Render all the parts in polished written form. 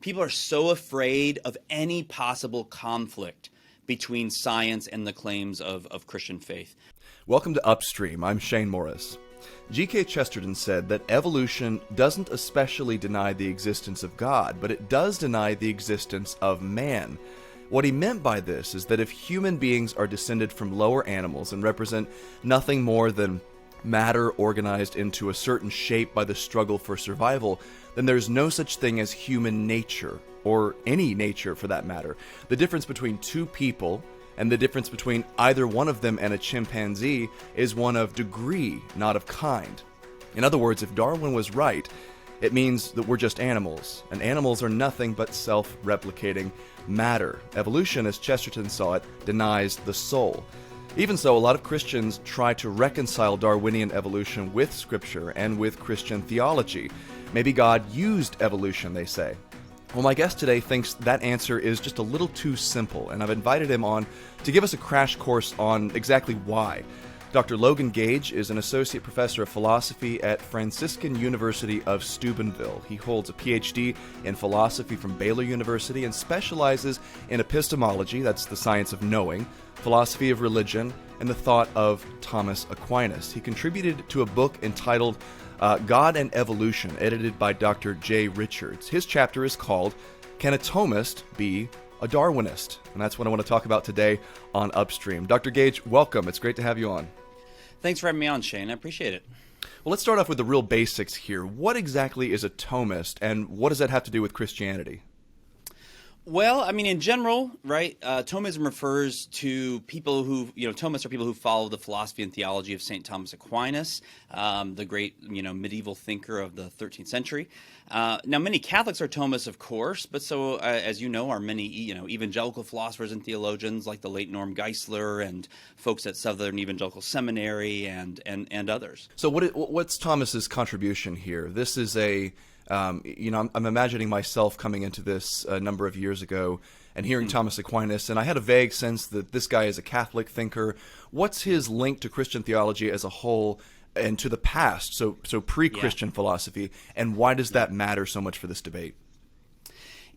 People are so afraid of any possible conflict between science and the claims of Christian faith. Welcome to Upstream. I'm Shane Morris. G.K. Chesterton said that evolution doesn't especially deny the existence of God, but it does deny the existence of man. What he meant by this is that if human beings are descended from lower animals and represent nothing more than matter organized into a certain shape by the struggle for survival, then there's no such thing as human nature, or any nature for that matter. The difference between two people and the difference between either one of them and a chimpanzee is one of degree, not of kind. In other words, if Darwin was right, it means that we're just animals, and animals are nothing but self-replicating matter. Evolution, as Chesterton saw it, denies the soul. Even so, a lot of Christians try to reconcile Darwinian evolution with Scripture and with Christian theology. Maybe God used evolution, they say. Well, my guest today thinks that answer is just a little too simple, and I've invited him on to give us a crash course on exactly why. Dr. Logan Gage is an associate professor of philosophy at Franciscan University of Steubenville. He holds a PhD in philosophy from Baylor University and specializes in epistemology, that's the science of knowing, philosophy of religion, and the thought of Thomas Aquinas. He contributed to a book entitled God and Evolution, edited by Dr. J. Richards. His chapter is called, Can a Thomist Be a Darwinist? And that's what I want to talk about today on Upstream. Dr. Gage, welcome. It's great to have you on. Thanks for having me on, Shane. I appreciate it. Well, let's start off with the real basics here. What exactly is a Thomist, and what does that have to do with Christianity? Well, I mean, in general, right, Thomism refers to people who, Thomists are people who follow the philosophy and theology of St. Thomas Aquinas, the great, medieval thinker of the 13th century. Now, many Catholics are Thomists, of course, but so, as you know, are many, evangelical philosophers and theologians like the late Norm Geisler and folks at Southern Evangelical Seminary and others. So what's Thomas's contribution here? This is I'm imagining myself coming into this a number of years ago and hearing Thomas Aquinas, and I had a vague sense that this guy is a Catholic thinker. What's his link to Christian theology as a whole and to the past, so pre-Christian philosophy, and why does that matter so much for this debate?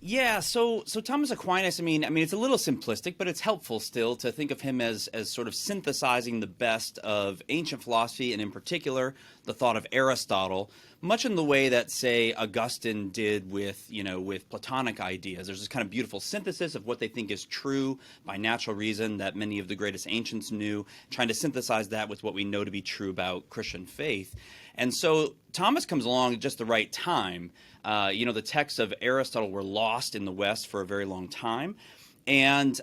Yeah, so Thomas Aquinas, I mean, it's a little simplistic, but it's helpful still to think of him as sort of synthesizing the best of ancient philosophy, and in particular, the thought of Aristotle, much in the way that, say, Augustine did with Platonic ideas. There's this kind of beautiful synthesis of what they think is true by natural reason that many of the greatest ancients knew, trying to synthesize that with what we know to be true about Christian faith. And so Thomas comes along at just the right time. The texts of Aristotle were lost in the West for a very long time. And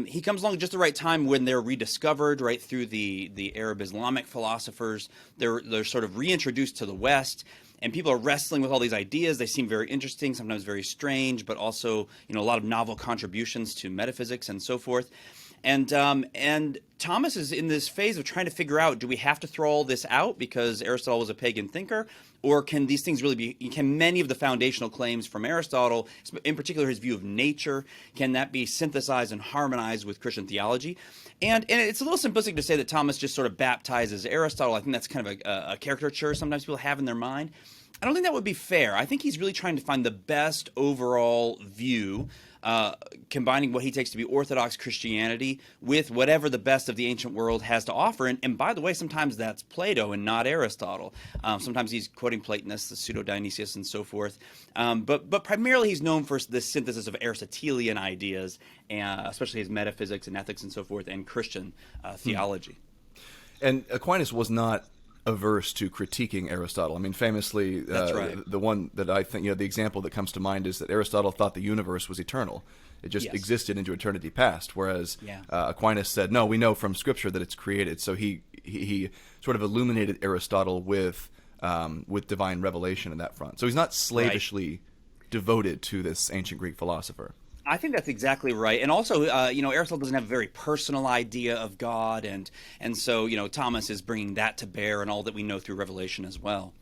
he comes along at just the right time when they're rediscovered, right, through the Arab Islamic philosophers. They're sort of reintroduced to the West, and people are wrestling with all these ideas. They seem very interesting, sometimes very strange, but also, a lot of novel contributions to metaphysics and so forth. And Thomas is in this phase of trying to figure out, do we have to throw all this out because Aristotle was a pagan thinker, or can these things really can many of the foundational claims from Aristotle, in particular his view of nature, can that be synthesized and harmonized with Christian theology? And it's a little simplistic to say that Thomas just sort of baptizes Aristotle. I think that's kind of a caricature sometimes people have in their mind. I don't think that would be fair. I think he's really trying to find the best overall view, combining what he takes to be Orthodox Christianity with whatever the best of the ancient world has to offer. And by the way, sometimes that's Plato and not Aristotle. Sometimes he's quoting Platonists, the Pseudo-Dionysius and so forth. But primarily he's known for this synthesis of Aristotelian ideas, especially his metaphysics and ethics and so forth, and Christian theology. And Aquinas was not averse to critiquing Aristotle. I mean, famously, That's right. The one that I think, the example that comes to mind is that Aristotle thought the universe was eternal. It just existed into eternity past, whereas Aquinas said, no, we know from Scripture that it's created. So he sort of illuminated Aristotle with divine revelation in that front. So he's not slavishly devoted to this ancient Greek philosopher. I think that's exactly right. And also, Aristotle doesn't have a very personal idea of God, and so, Thomas is bringing that to bear and all that we know through Revelation as well.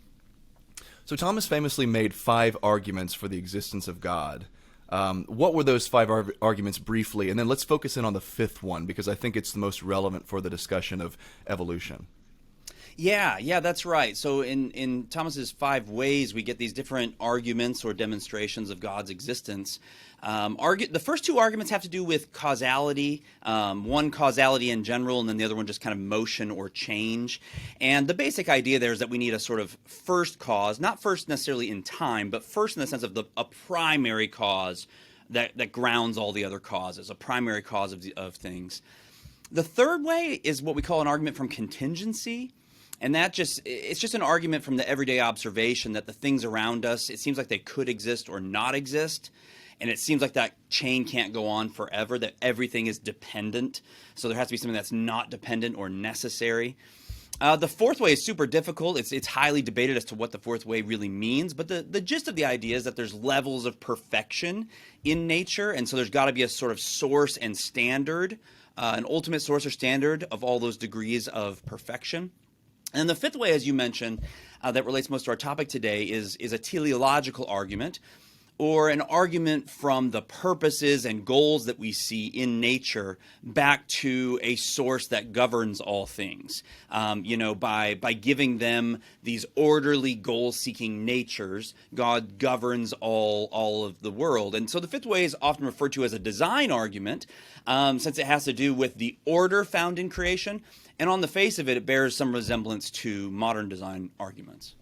So Thomas famously made 5 arguments for the existence of God. What were those 5 arguments briefly? And then let's focus in on the 5th one, because I think it's the most relevant for the discussion of evolution. Yeah, that's right. So in Thomas's five ways, we get these different arguments or demonstrations of God's existence. The first two arguments have to do with causality, one causality in general, and then the other one just kind of motion or change. And the basic idea there is that we need a sort of first cause, not first necessarily in time, but first in the sense of a primary cause that grounds all the other causes, a primary cause of things. The third way is what we call an argument from contingency. And it's just an argument from the everyday observation that the things around us, it seems like they could exist or not exist. And it seems like that chain can't go on forever, that everything is dependent. So there has to be something that's not dependent or necessary. The fourth way is super difficult. It's highly debated as to what the fourth way really means. But the gist of the idea is that there's levels of perfection in nature. And so there's got to be a sort of source and standard, an ultimate source or standard of all those degrees of perfection. And the fifth way, as you mentioned, that relates most to our topic today is a teleological argument, or an argument from the purposes and goals that we see in nature back to a source that governs all things. By giving them these orderly, goal-seeking natures, God governs all of the world. And so the fifth way is often referred to as a design argument, since it has to do with the order found in creation. And on the face of it, it bears some resemblance to modern design arguments.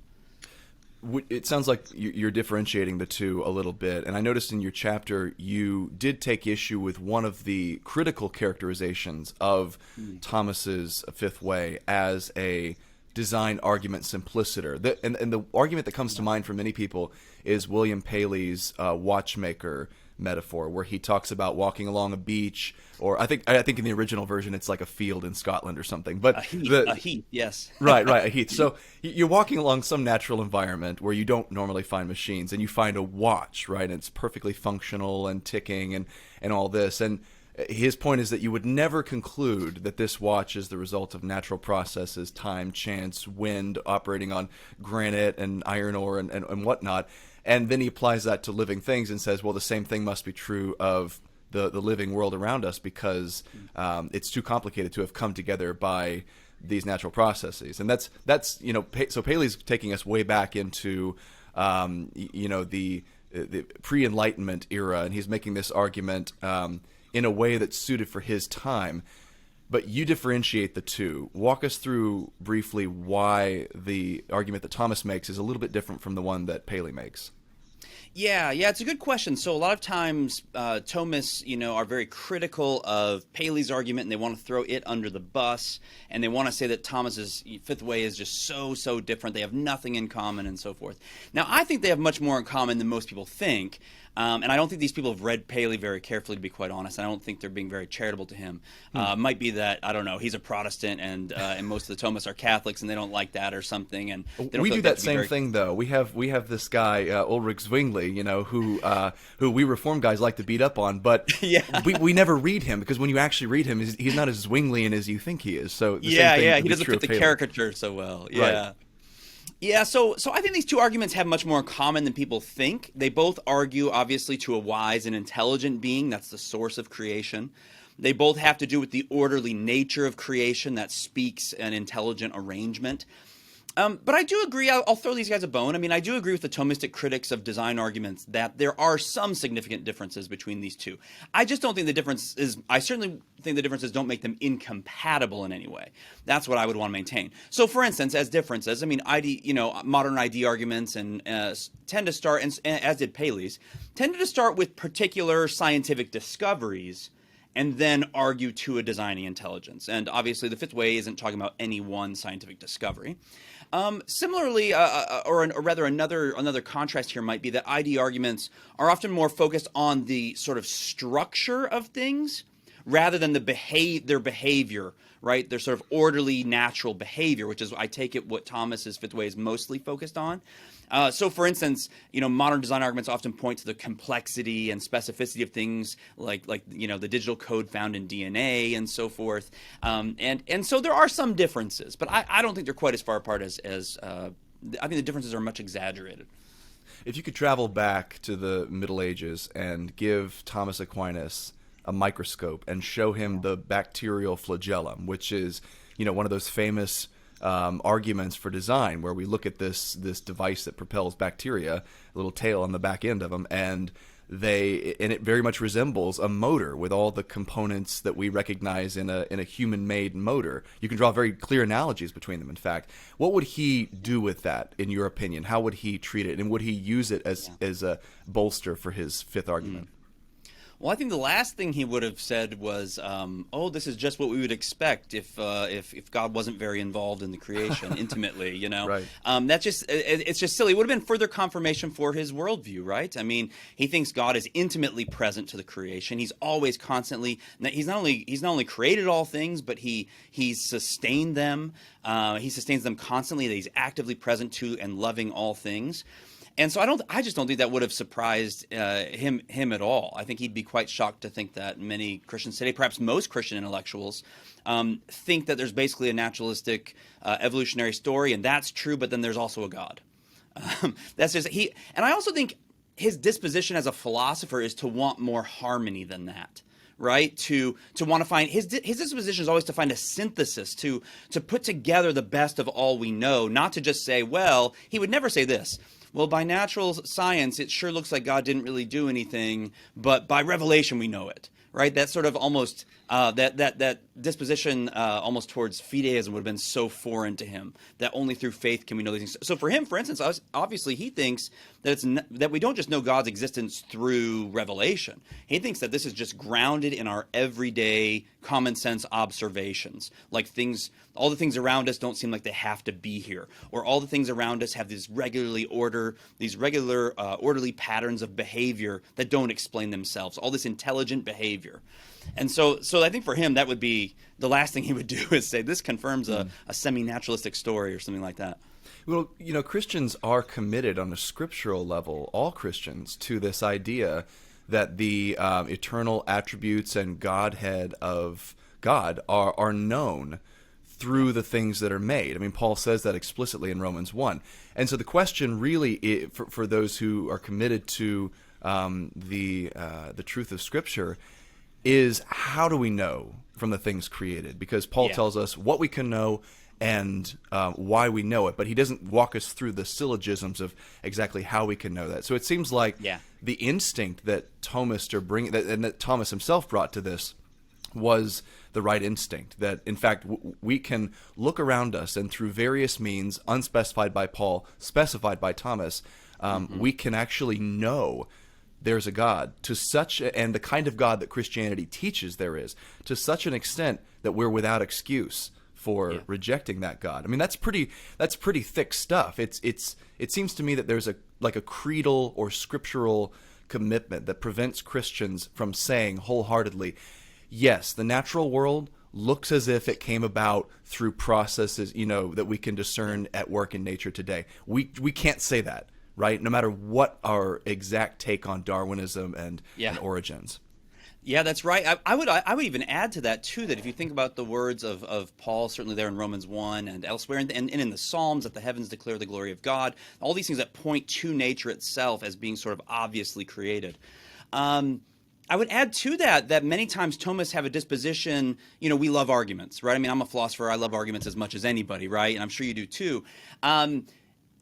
It sounds like you're differentiating the two a little bit. And I noticed in your chapter you did take issue with one of the critical characterizations of Thomas's fifth way as a design argument simpliciter. And the argument that comes to mind for many people is William Paley's watchmaker metaphor, where he talks about walking along a beach, or I think in the original version it's like a field in Scotland or something. But a heath, yes. right, a heath. So you're walking along some natural environment where you don't normally find machines, and you find a watch, right? And it's perfectly functional and ticking and all this. And his point is that you would never conclude that this watch is the result of natural processes, time, chance, wind, operating on granite and iron ore and whatnot. And then he applies that to living things and says, well, the same thing must be true of the living world around us, because it's too complicated to have come together by these natural processes. And that's so Paley's taking us way back into the pre-Enlightenment era, and he's making this argument in a way that's suited for his time. But you differentiate the two. Walk us through briefly why the argument that Thomas makes is a little bit different from the one that Paley makes. Yeah, it's a good question. So a lot of times Thomists, are very critical of Paley's argument, and they want to throw it under the bus, and they want to say that Thomas's fifth way is just so different. They have nothing in common and so forth. Now, I think they have much more in common than most people think. And I don't think these people have read Paley very carefully, to be quite honest. I don't think they're being very charitable to him. Might be that, I don't know, he's a Protestant and most of the Thomists are Catholics and they don't like that or something. And we do that same thing, though. We have this guy, Ulrich Zwingli, who we Reformed guys like to beat up on, but we never read him, because when you actually read him, he's not as Zwinglian as you think he is. So the same thing he doesn't fit the caricature so well. Yeah. Right. Yeah, so I think these two arguments have much more in common than people think. They both argue, obviously, to a wise and intelligent being. That's the source of creation. They both have to do with the orderly nature of creation that speaks an intelligent arrangement. But I do agree, I'll throw these guys a bone. I mean, I do agree with the Thomistic critics of design arguments that there are some significant differences between these two. I just don't think I certainly think the differences don't make them incompatible in any way. That's what I would want to maintain. So, for instance, as differences, I mean, modern ID arguments and tend to start, and as did Paley's, tended to start with particular scientific discoveries and then argue to a designing intelligence. And obviously, the fifth way isn't talking about any one scientific discovery. Similarly, or rather another contrast here might be that ID arguments are often more focused on the sort of structure of things rather than their behavior, right? Their sort of orderly, natural behavior, which is, I take it, what Thomas's fifth way is mostly focused on. So, for instance, modern design arguments often point to the complexity and specificity of things like the digital code found in DNA and so forth. And so there are some differences, but I don't think they're quite as far apart as I think the differences are much exaggerated. If you could travel back to the Middle Ages and give Thomas Aquinas a microscope and show him the bacterial flagellum, which is, one of those famous arguments for design, where we look at this device that propels bacteria, a little tail on the back end of them, and it very much resembles a motor with all the components that we recognize in a human-made motor. You can draw very clear analogies between them. In fact, what would he do with that, in your opinion? How would he treat it, and would he use it as a bolster for his fifth argument? Well, I think the last thing he would have said was, "Oh, this is just what we would expect if God wasn't very involved in the creation intimately." You know, Right. It's just silly. It would have been further confirmation for his worldview, right? I mean, he thinks God is intimately present to the creation. He's always constantly. He's not only created all things, but he's sustained them. He sustains them constantly. That he's actively present to and loving all things. And so I just don't think that would have surprised him at all. I think he'd be quite shocked to think that many Christians today, perhaps most Christian intellectuals, think that there's basically a naturalistic evolutionary story, and that's true. But then there's also a God. That's just and I also think his disposition as a philosopher is to want more harmony than that. Right, to want to find his disposition is always to find a synthesis, to put together the best of all we know, not to just say, well, he would never say this. Well, by natural science, it sure looks like God didn't really do anything, but by revelation we know it. Right, that sort of almost that disposition almost towards fideism would have been so foreign to him that only through faith can we know these things. So for him, for instance, obviously he thinks that that we don't just know God's existence through revelation. He thinks that this is just grounded in our everyday common sense observations, like all the things around us don't seem like they have to be here, or all the things around us have these regular orderly patterns of behavior that don't explain themselves, all this intelligent behavior. And so I think for him that would be the last thing he would do, is say this confirms a semi-naturalistic story or something like that. Well, Christians are committed on a scriptural level, all Christians, to this idea that the eternal attributes and Godhead of God are known through the things that are made. I mean, Paul says that explicitly in Romans 1. And so the question really, for those who are committed to the truth of Scripture, is how do we know from the things created? Because Paul tells us what we can know and why we know it, but he doesn't walk us through the syllogisms of exactly how we can know that. So it seems like the instinct that Thomists are bringing, and that Thomas himself brought to this, was the right instinct. That, in fact, we can look around us, and through various means, unspecified by Paul, specified by Thomas, we can actually know there's a God, and the kind of God that Christianity teaches there is, to such an extent that we're without excuse for rejecting that God. I mean, that's pretty thick stuff. It seems to me that there's a creedal or scriptural commitment that prevents Christians from saying wholeheartedly, yes, the natural world looks as if it came about through processes, that we can discern at work in nature today. We can't say that. Right, no matter what our exact take on Darwinism and origins. Yeah, that's right. I would even add to that too, that if you think about the words of Paul, certainly there in Romans 1 and elsewhere, and in the Psalms, that the heavens declare the glory of God, all these things that point to nature itself as being sort of obviously created. I would add to that many times Thomists have a disposition, we love arguments, right? I mean, I'm a philosopher. I love arguments as much as anybody, right? And I'm sure you do too.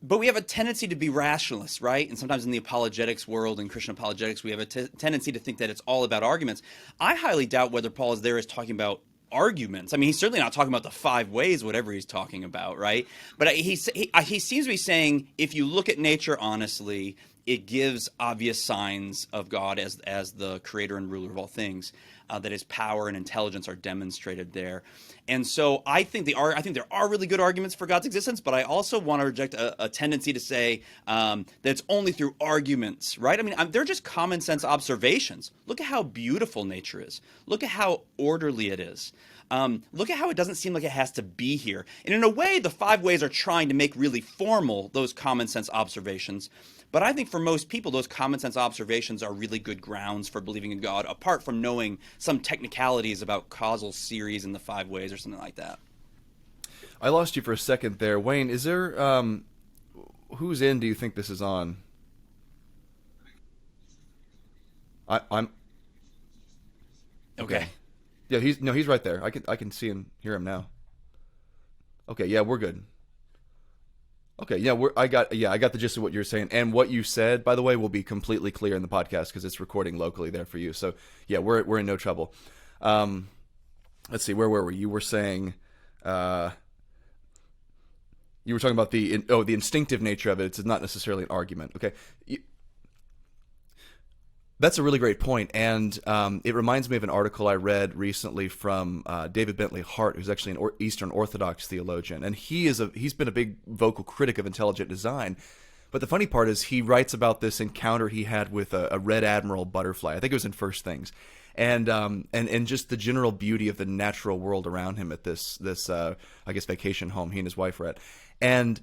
But we have a tendency to be rationalists, right? And sometimes in the apologetics world, in Christian apologetics, we have a tendency to think that it's all about arguments. I highly doubt whether Paul is talking about arguments. I mean, he's certainly not talking about the 5 ways, whatever he's talking about, right? But he seems to be saying, if you look at nature honestly, it gives obvious signs of God as the creator and ruler of all things, that his power and intelligence are demonstrated there. And so I think there are really good arguments for God's existence, but I also want to reject a tendency to say that it's only through arguments, right? I mean, they're just common sense observations. Look at how beautiful nature is. Look at how orderly it is. Look at how it doesn't seem like it has to be here. And in a way, the 5 ways are trying to make really formal those common sense observations. But I think for most people, those common sense observations are really good grounds for believing in God, apart from knowing some technicalities about causal series in the 5 ways or something like that. I lost you for a second there. Wayne, is there, whose end do you think this is on? I'm... Okay. Yeah, he's right there. I can see and hear him now. Okay, yeah, we're good. Okay, yeah, I got the gist of what you're saying, and what you said, by the way, will be completely clear in the podcast because it's recording locally there for you. So yeah, we're in no trouble. Let's see, where were we? You were saying, you were talking about the instinctive nature of it. It's not necessarily an argument. Okay, that's a really great point, and it reminds me of an article I read recently from David Bentley Hart, who's actually an Eastern Orthodox theologian, and he's been a big vocal critic of intelligent design. But the funny part is he writes about this encounter he had with a red admiral butterfly. I think it was in First Things, and just the general beauty of the natural world around him at this I guess vacation home he and his wife were at, and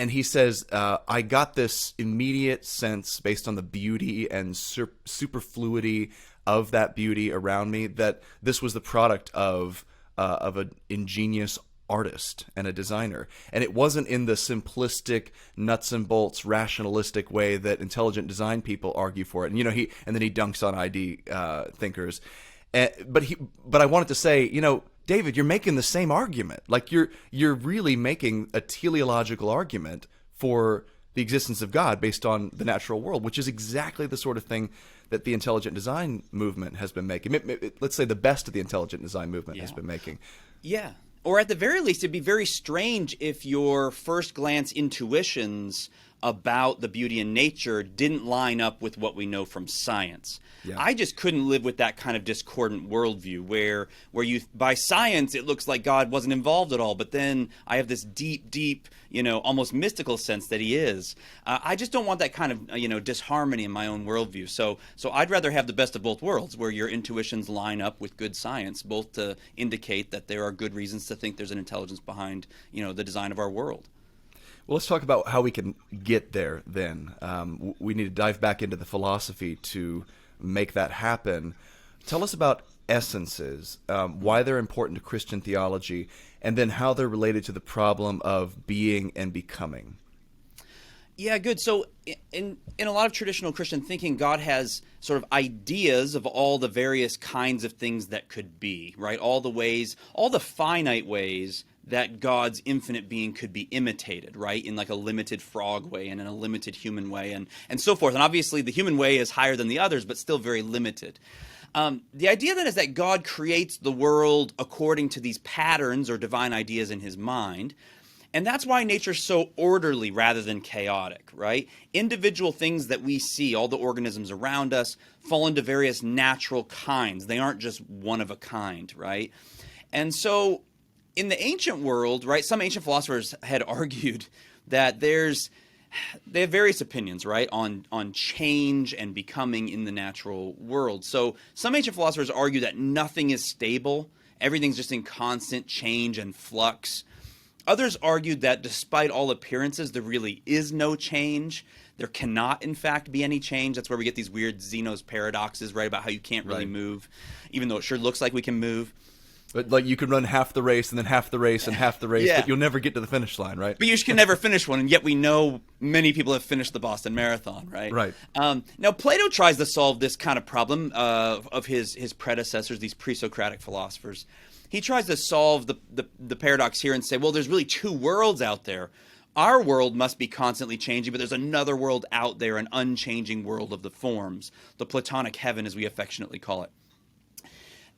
he says, I got this immediate sense based on the beauty and superfluity of that beauty around me that this was the product of an ingenious artist and a designer. And it wasn't in the simplistic, nuts and bolts, rationalistic way that intelligent design people argue for it. And then he dunks on ID thinkers. But I wanted to say, David, you're making the same argument. Like you're really making a teleological argument for the existence of God based on the natural world, which is exactly the sort of thing that the intelligent design movement has been making. Let's say the best of the intelligent design movement has been making. Yeah. Or at the very least, it'd be very strange if your first glance intuitions about the beauty in nature didn't line up with what we know from science. Yeah. I just couldn't live with that kind of discordant worldview where you, by science, it looks like God wasn't involved at all, but then I have this deep, almost mystical sense that he is. I just don't want that kind of, disharmony in my own worldview. So I'd rather have the best of both worlds, where your intuitions line up with good science, both to indicate that there are good reasons to think there's an intelligence behind, the design of our world. Well, let's talk about how we can get there then. We need to dive back into the philosophy to make that happen. Tell us about essences, why they're important to Christian theology, and then how they're related to the problem of being and becoming. Yeah, good. So in a lot of traditional Christian thinking, God has sort of ideas of all the various kinds of things that could be, right? All the finite ways that God's infinite being could be imitated, right? In like a limited frog way and in a limited human way and so forth. And obviously the human way is higher than the others, but still very limited. The idea then is that God creates the world according to these patterns or divine ideas in his mind. And that's why nature's so orderly rather than chaotic, right? Individual things that we see, all the organisms around us, fall into various natural kinds. They aren't just one of a kind, right? And so in the ancient world, right, some ancient philosophers had argued that they have various opinions, right, on change and becoming in the natural world. So some ancient philosophers argue that nothing is stable. Everything's just in constant change and flux. Others argued that despite all appearances, there really is no change. There cannot, in fact, be any change. That's where we get these weird Zeno's paradoxes, right, about how you can't really move, even though it sure looks like we can move. But like you can run half the race and then half the race and half the race, but you'll never get to the finish line, right? But you can never finish one, and yet we know many people have finished the Boston Marathon, right? Right. Now, Plato tries to solve this kind of problem of his predecessors, these pre-Socratic philosophers. He tries to solve the paradox here and say, well, there's really two worlds out there. Our world must be constantly changing, but there's another world out there, an unchanging world of the forms, the Platonic heaven, as we affectionately call it.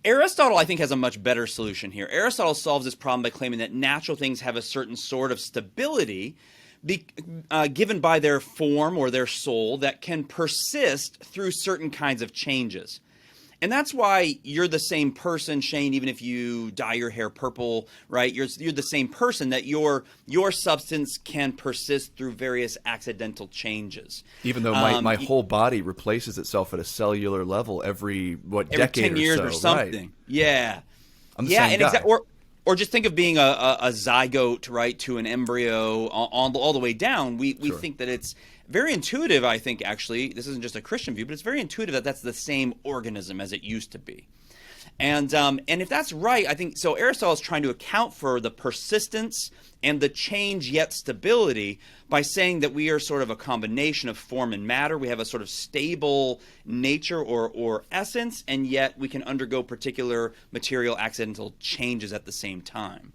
Aristotle, I think, has a much better solution here. Aristotle solves this problem by claiming that natural things have a certain sort of stability given by their form or their soul that can persist through certain kinds of changes. And that's why you're the same person, Shane, even if you dye your hair purple, right? You're the same person, that your substance can persist through various accidental changes. Even though my whole body replaces itself at a cellular level every decade 10 years or something. Right. Yeah. I'm the same guy. Or just think of being a zygote, right, to an embryo all the way down. We Sure. think that it's very intuitive, I think, actually. This isn't just a Christian view, but it's very intuitive that that's the same organism as it used to be. And if that's right, I think, so Aristotle is trying to account for the persistence and the change yet stability by saying that we are sort of a combination of form and matter. We have a sort of stable nature or essence, and yet we can undergo particular material accidental changes at the same time.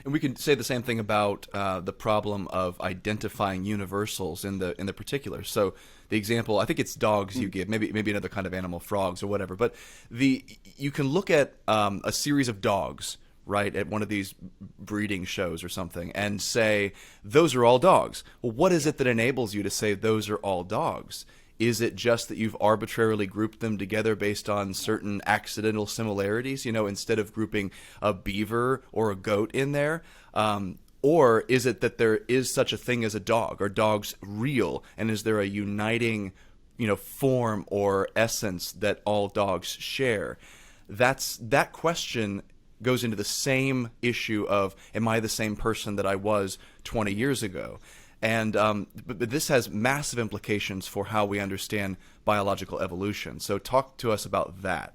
And we can say the same thing about the problem of identifying universals in the particular. So the example, I think it's dogs you give, maybe another kind of animal, frogs or whatever. But you can look at a series of dogs, right, at one of these breeding shows or something, and say those are all dogs. Well, what is it that enables you to say those are all dogs? Is it just that you've arbitrarily grouped them together based on certain accidental similarities, instead of grouping a beaver or a goat in there? Or is it that there is such a thing as a dog? Are dogs real? And is there a uniting, form or essence that all dogs share? That question goes into the same issue of, am I the same person that I was 20 years ago? And but this has massive implications for how we understand biological evolution. So talk to us about that.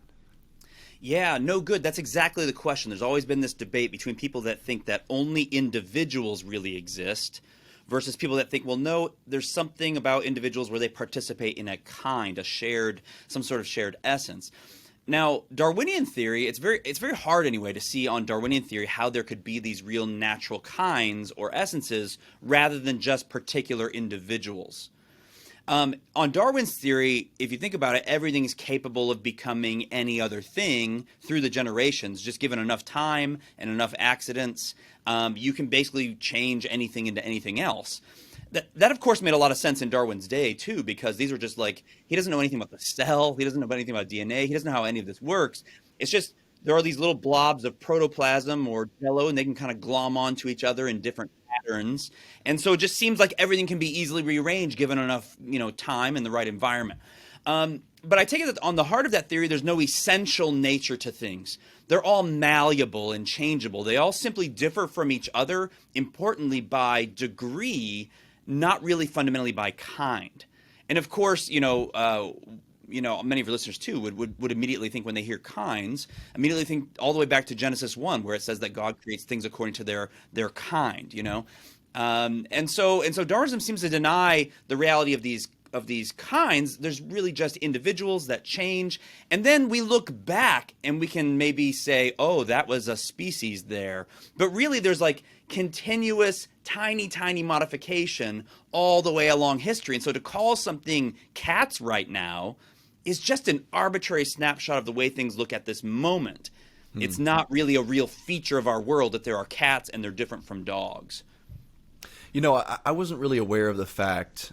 Yeah, no, good. That's exactly the question. There's always been this debate between people that think that only individuals really exist versus people that think, well, no, there's something about individuals where they participate in a kind, some sort of shared essence. Now, Darwinian theory, it's very hard anyway to see on Darwinian theory how there could be these real natural kinds or essences rather than just particular individuals. On Darwin's theory, if you think about it, everything is capable of becoming any other thing through the generations. Just given enough time and enough accidents, you can basically change anything into anything else. That, of course, made a lot of sense in Darwin's day, too, because these were just like, he doesn't know anything about the cell. He doesn't know anything about DNA. He doesn't know how any of this works. It's just there are these little blobs of protoplasm or jello, and they can kind of glom onto each other in different patterns. And so it just seems like everything can be easily rearranged given enough, time and the right environment. But I take it that on the heart of that theory, there's no essential nature to things. They're all malleable and changeable. They all simply differ from each other, importantly by degree, not really fundamentally by kind. And of course, many of your listeners too would immediately think when they hear kinds, immediately think all the way back to Genesis 1, where it says that God creates things according to their kind, and so Darwinism seems to deny the reality of these kinds. There's really just individuals that change, and then we look back and we can maybe say, oh, that was a species there, but really there's like continuous tiny modification all the way along history. And so to call something cats right now is just an arbitrary snapshot of the way things look at this moment. It's not really a real feature of our world that there are cats and they're different from dogs. I wasn't really aware of the fact,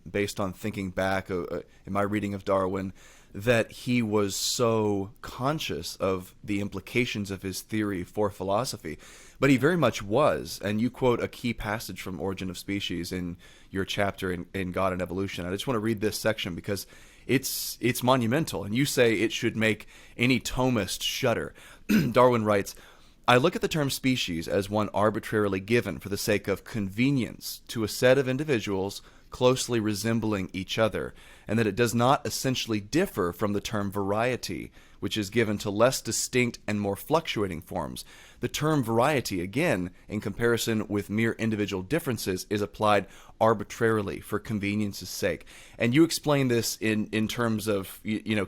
based on thinking back in my reading of Darwin, that he was so conscious of the implications of his theory for philosophy. But he very much was, and you quote a key passage from Origin of Species in your chapter in God and Evolution. I just want to read this section because it's monumental, and you say it should make any Thomist shudder. Darwin writes, I look at the term species as one arbitrarily given for the sake of convenience to a set of individuals closely resembling each other, and that it does not essentially differ from the term variety, which is given to less distinct and more fluctuating forms. The term variety, again, in comparison with mere individual differences, is applied arbitrarily for convenience's sake. And you explain this in terms of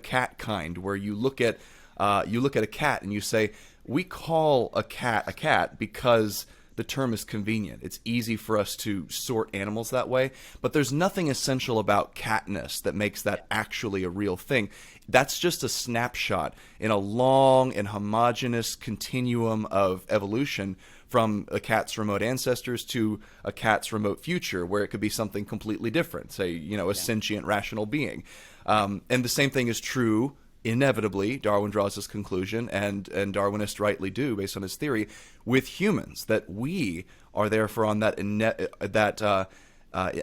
cat kind, where you look at a cat and you say, we call a cat because the term is convenient. It's easy for us to sort animals that way, but there's nothing essential about catness that makes that actually a real thing. That's just a snapshot in a long and homogeneous continuum of evolution from a cat's remote ancestors to a cat's remote future, where it could be something completely different, say, a sentient, rational being. And the same thing is true, inevitably, Darwin draws this conclusion, and Darwinists rightly do, based on his theory, with humans, that we are therefore on that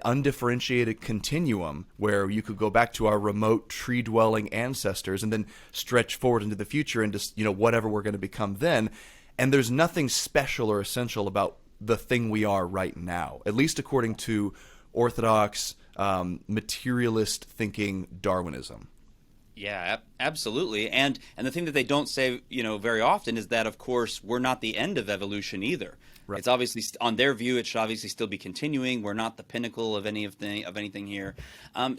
undifferentiated continuum where you could go back to our remote tree-dwelling ancestors and then stretch forward into the future into whatever we're going to become then. And there's nothing special or essential about the thing we are right now, at least according to orthodox materialist thinking Darwinism. Yeah, absolutely. And the thing that they don't say, very often is that, of course, we're not the end of evolution either. Right. It's obviously on their view, it should obviously still be continuing. We're not the pinnacle of anything here.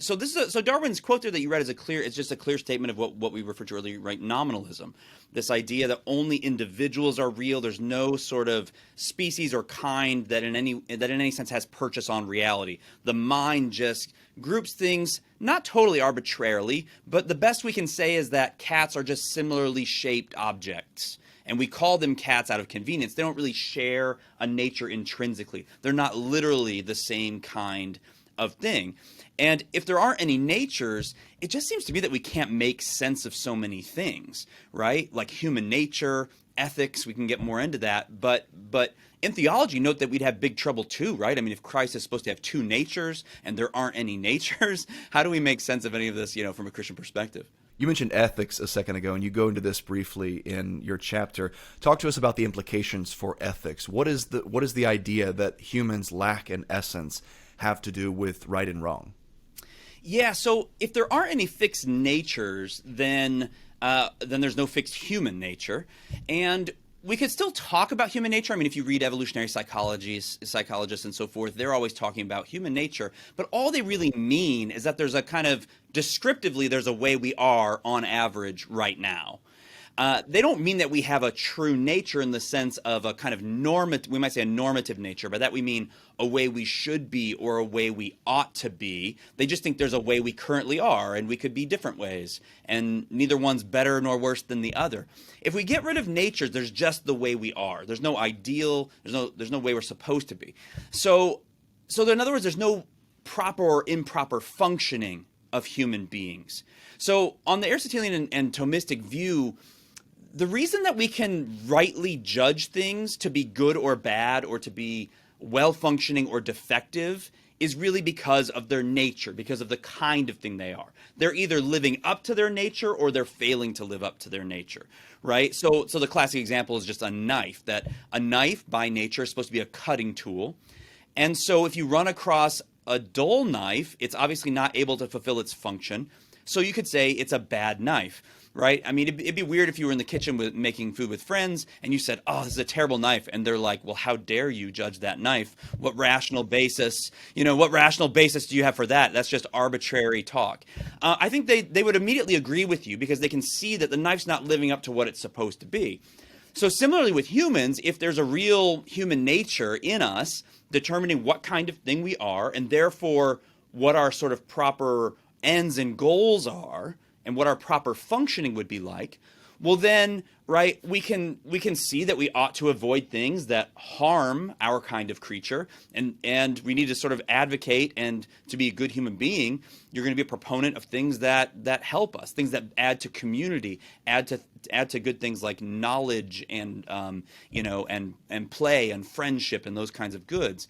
So Darwin's quote there that you read it's just a clear statement of what we referred to earlier, right? Nominalism. This idea that only individuals are real. There's no sort of species or kind that in any sense has purchase on reality. The mind just groups things not totally arbitrarily, but the best we can say is that cats are just similarly shaped objects. And we call them cats out of convenience. They don't really share a nature intrinsically. They're not literally the same kind of thing. And if there aren't any natures, it just seems to me that we can't make sense of so many things, right? Like human nature, ethics, we can get more into that. But in theology, note that we'd have big trouble too, right? I mean, if Christ is supposed to have two natures and there aren't any natures, how do we make sense of any of this, from a Christian perspective? You mentioned ethics a second ago, and you go into this briefly in your chapter. Talk to us about the implications for ethics. What is the idea that humans lack in essence have to do with right and wrong? Yeah, so if there aren't any fixed natures, then there's no fixed human nature. And we could still talk about human nature. I mean, if you read evolutionary psychologists and so forth, they're always talking about human nature. But all they really mean is that there's a kind of descriptively, there's a way we are on average right now. They don't mean that we have a true nature in the sense of a kind of normative, we might say a normative nature, by that we mean a way we should be or a way we ought to be. They just think there's a way we currently are and we could be different ways, and neither one's better nor worse than the other. If we get rid of nature, there's just the way we are. There's no ideal, there's no way we're supposed to be. So in other words, there's no proper or improper functioning of human beings. So on the Aristotelian and Thomistic view, the reason that we can rightly judge things to be good or bad or to be well-functioning or defective is really because of their nature, because of the kind of thing they are. They're either living up to their nature or they're failing to live up to their nature, right? So the classic example is just a knife, that a knife by nature is supposed to be a cutting tool. And so if you run across a dull knife, it's obviously not able to fulfill its function. So you could say it's a bad knife, right? I mean, it'd be weird if you were in the kitchen making food with friends and you said, "Oh, this is a terrible knife," and they're like, "Well, how dare you judge that knife? What rational basis? What rational basis do you have for that? That's just arbitrary talk." I think they would immediately agree with you because they can see that the knife's not living up to what it's supposed to be. So similarly with humans, if there's a real human nature in us determining what kind of thing we are and therefore what our sort of proper ends and goals are and what our proper functioning would be like, well then, right, we can see that we ought to avoid things that harm our kind of creature, and we need to sort of advocate, and to be a good human being, you're going to be a proponent of things that help us, things that add to community, add to good things like knowledge and and play and friendship and those kinds of goods.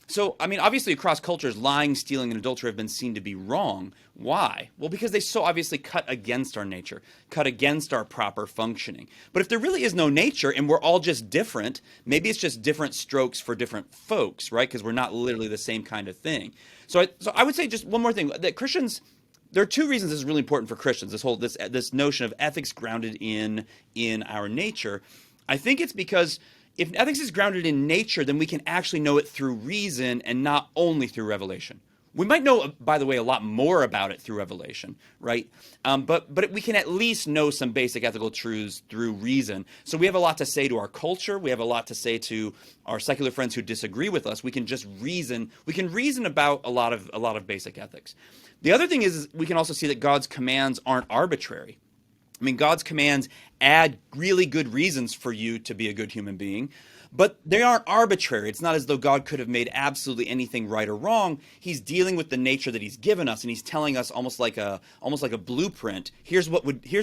So, I mean, obviously across cultures, lying, stealing, and adultery have been seen to be wrong. Why? Well, because they so obviously cut against our nature, cut against our proper functioning. But if there really is no nature and we're all just different, maybe it's just different strokes for different folks, right? Because we're not literally the same kind of thing. So I would say just one more thing, that Christians, there are two reasons this is really important for Christians, this notion of ethics grounded in our nature. I think it's because if ethics is grounded in nature, then we can actually know it through reason and not only through revelation. We might know, by the way, a lot more about it through revelation, right? But we can at least know some basic ethical truths through reason. So we have a lot to say to our culture. We have a lot to say to our secular friends who disagree with us. We can just reason. We can reason about a lot of basic ethics. The other thing is we can also see that God's commands aren't arbitrary. I mean, God's commands add really good reasons for you to be a good human being, but they aren't arbitrary. It's not as though God could have made absolutely anything right or wrong. He's dealing with the nature that he's given us, and he's telling us almost like a blueprint. Here's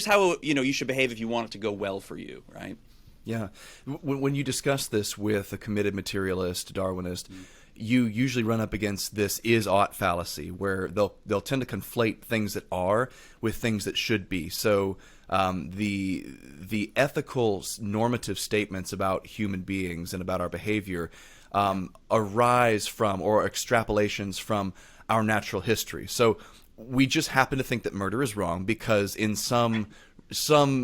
how you should behave if you want it to go well for you, right? Yeah. When you discuss this with a committed materialist, Darwinist, you usually run up against this is-ought fallacy, where they'll tend to conflate things that are with things that should be. So the ethical normative statements about human beings and about our behavior arise from, or extrapolations from, our natural history. So we just happen to think that murder is wrong because in some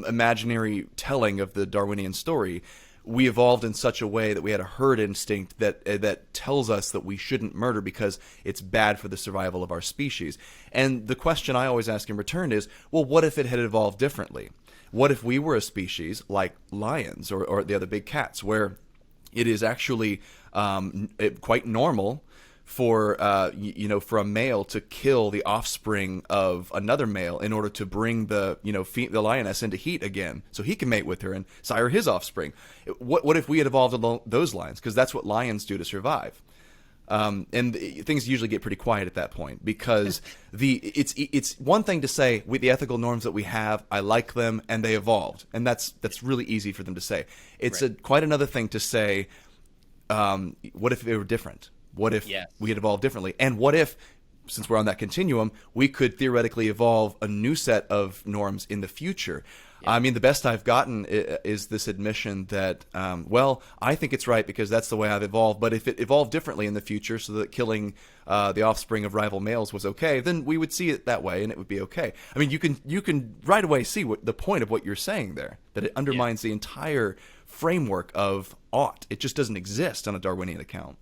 imaginary telling of the Darwinian story, we evolved in such a way that we had a herd instinct that tells us that we shouldn't murder because it's bad for the survival of our species. And the question I always ask in return is, well, what if it had evolved differently? What if we were a species like lions or the other big cats, where it is actually quite normal for for a male to kill the offspring of another male in order to bring the the lioness into heat again, so he can mate with her and sire his offspring. What if we had evolved along those lines? Because that's what lions do to survive. And things usually get pretty quiet at that point because it's one thing to say with the ethical norms that we have, I like them and they evolved, and that's really easy for them to say. It's right. quite another thing to say, what if they were different? What if we had evolved differently? And what if, since we're on that continuum, we could theoretically evolve a new set of norms in the future? Yeah. I mean, the best I've gotten is this admission that, well, I think it's right because that's the way I've evolved. But if it evolved differently in the future so that killing the offspring of rival males was okay, then we would see it that way and it would be okay. I mean, you can right away see what the point of what you're saying there, that it undermines the entire framework of ought. It just doesn't exist on a Darwinian account.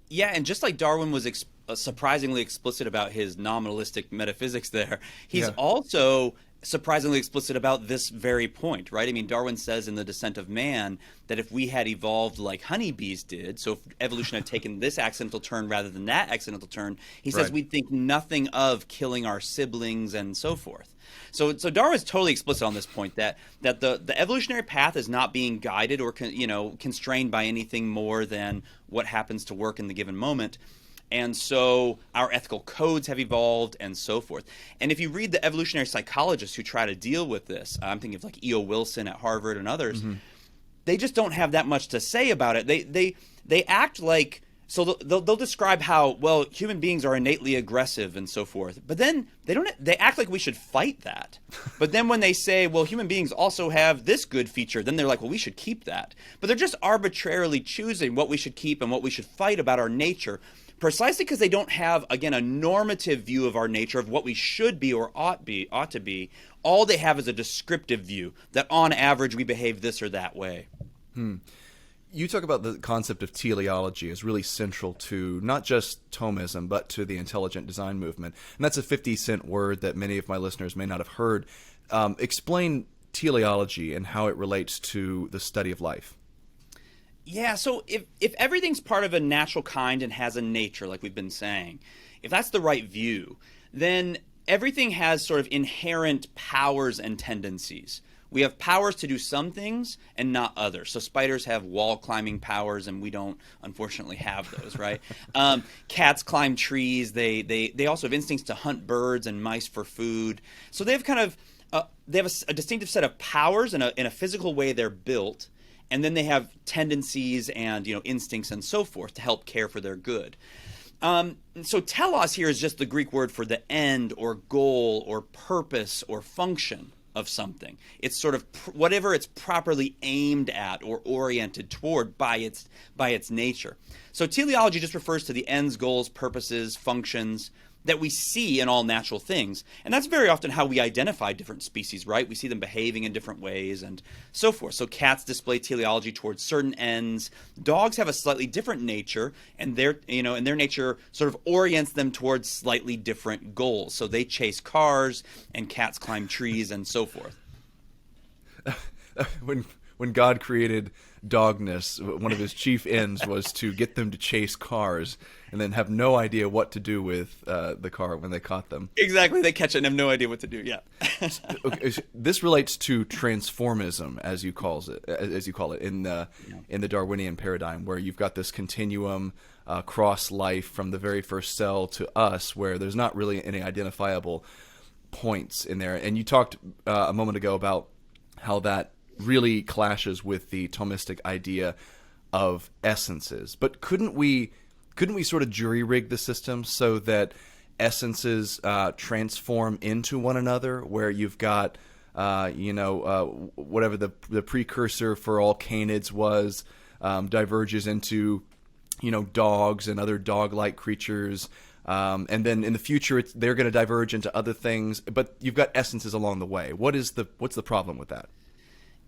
Yeah, and just like Darwin was surprisingly explicit about his nominalistic metaphysics there, he's also surprisingly explicit about this very point, right? I mean, Darwin says in The Descent of Man that if we had evolved like honeybees did, so if evolution had taken this accidental turn rather than that accidental turn, he says we'd think nothing of killing our siblings and so forth. So Darwin's totally explicit on this point that the evolutionary path is not being guided or constrained by anything more than what happens to work in the given moment. And so our ethical codes have evolved and so forth. And if you read the evolutionary psychologists who try to deal with this, I'm thinking of like E.O. Wilson at Harvard and others, they just don't have that much to say about it. They act like, so they'll describe how, well, human beings are innately aggressive and so forth. But then they act like we should fight that. But then when they say, well, human beings also have this good feature, then they're like, well, we should keep that. But they're just arbitrarily choosing what we should keep and what we should fight about our nature, precisely because they don't have, again, a normative view of our nature, of what we should be or ought to be. All they have is a descriptive view that on average we behave this or that way. You talk about the concept of teleology as really central to not just Thomism, but to the intelligent design movement. And that's a 50-cent word that many of my listeners may not have heard. Explain teleology and how it relates to the study of life. Yeah, so if everything's part of a natural kind and has a nature, like we've been saying, if that's the right view, then everything has sort of inherent powers and tendencies. We have powers to do some things and not others. So spiders have wall climbing powers, and we don't, unfortunately, have those, right? Cats climb trees. They also have instincts to hunt birds and mice for food. So they have kind of they have a distinctive set of powers in a physical way they're built. And then they have tendencies and instincts and so forth to help care for their good. So telos here is just the Greek word for the end or goal or purpose or function of something. It's sort of whatever it's properly aimed at or oriented toward by its nature. So teleology just refers to the ends, goals, purposes, functions that we see in all natural things. And that's very often how we identify different species, right? We see them behaving in different ways and so forth. So cats display teleology towards certain ends. Dogs have a slightly different nature, and their nature sort of orients them towards slightly different goals. So they chase cars, and cats climb trees and so forth. When God created dogness, one of his chief ends was to get them to chase cars and then have no idea what to do with the car when they caught them. Exactly. They catch it and have no idea what to do. Yeah. Okay, this relates to transformism, as you call it in the Darwinian paradigm, where you've got this continuum cross life from the very first cell to us, where there's not really any identifiable points in there. And you talked a moment ago about how that really clashes with the Thomistic idea of essences. But couldn't we sort of jury rig the system so that essences transform into one another, where you've got whatever the precursor for all canids was diverges into dogs and other dog-like creatures, And then in the future, they're going to diverge into other things, but you've got essences along the way. What's the problem with that?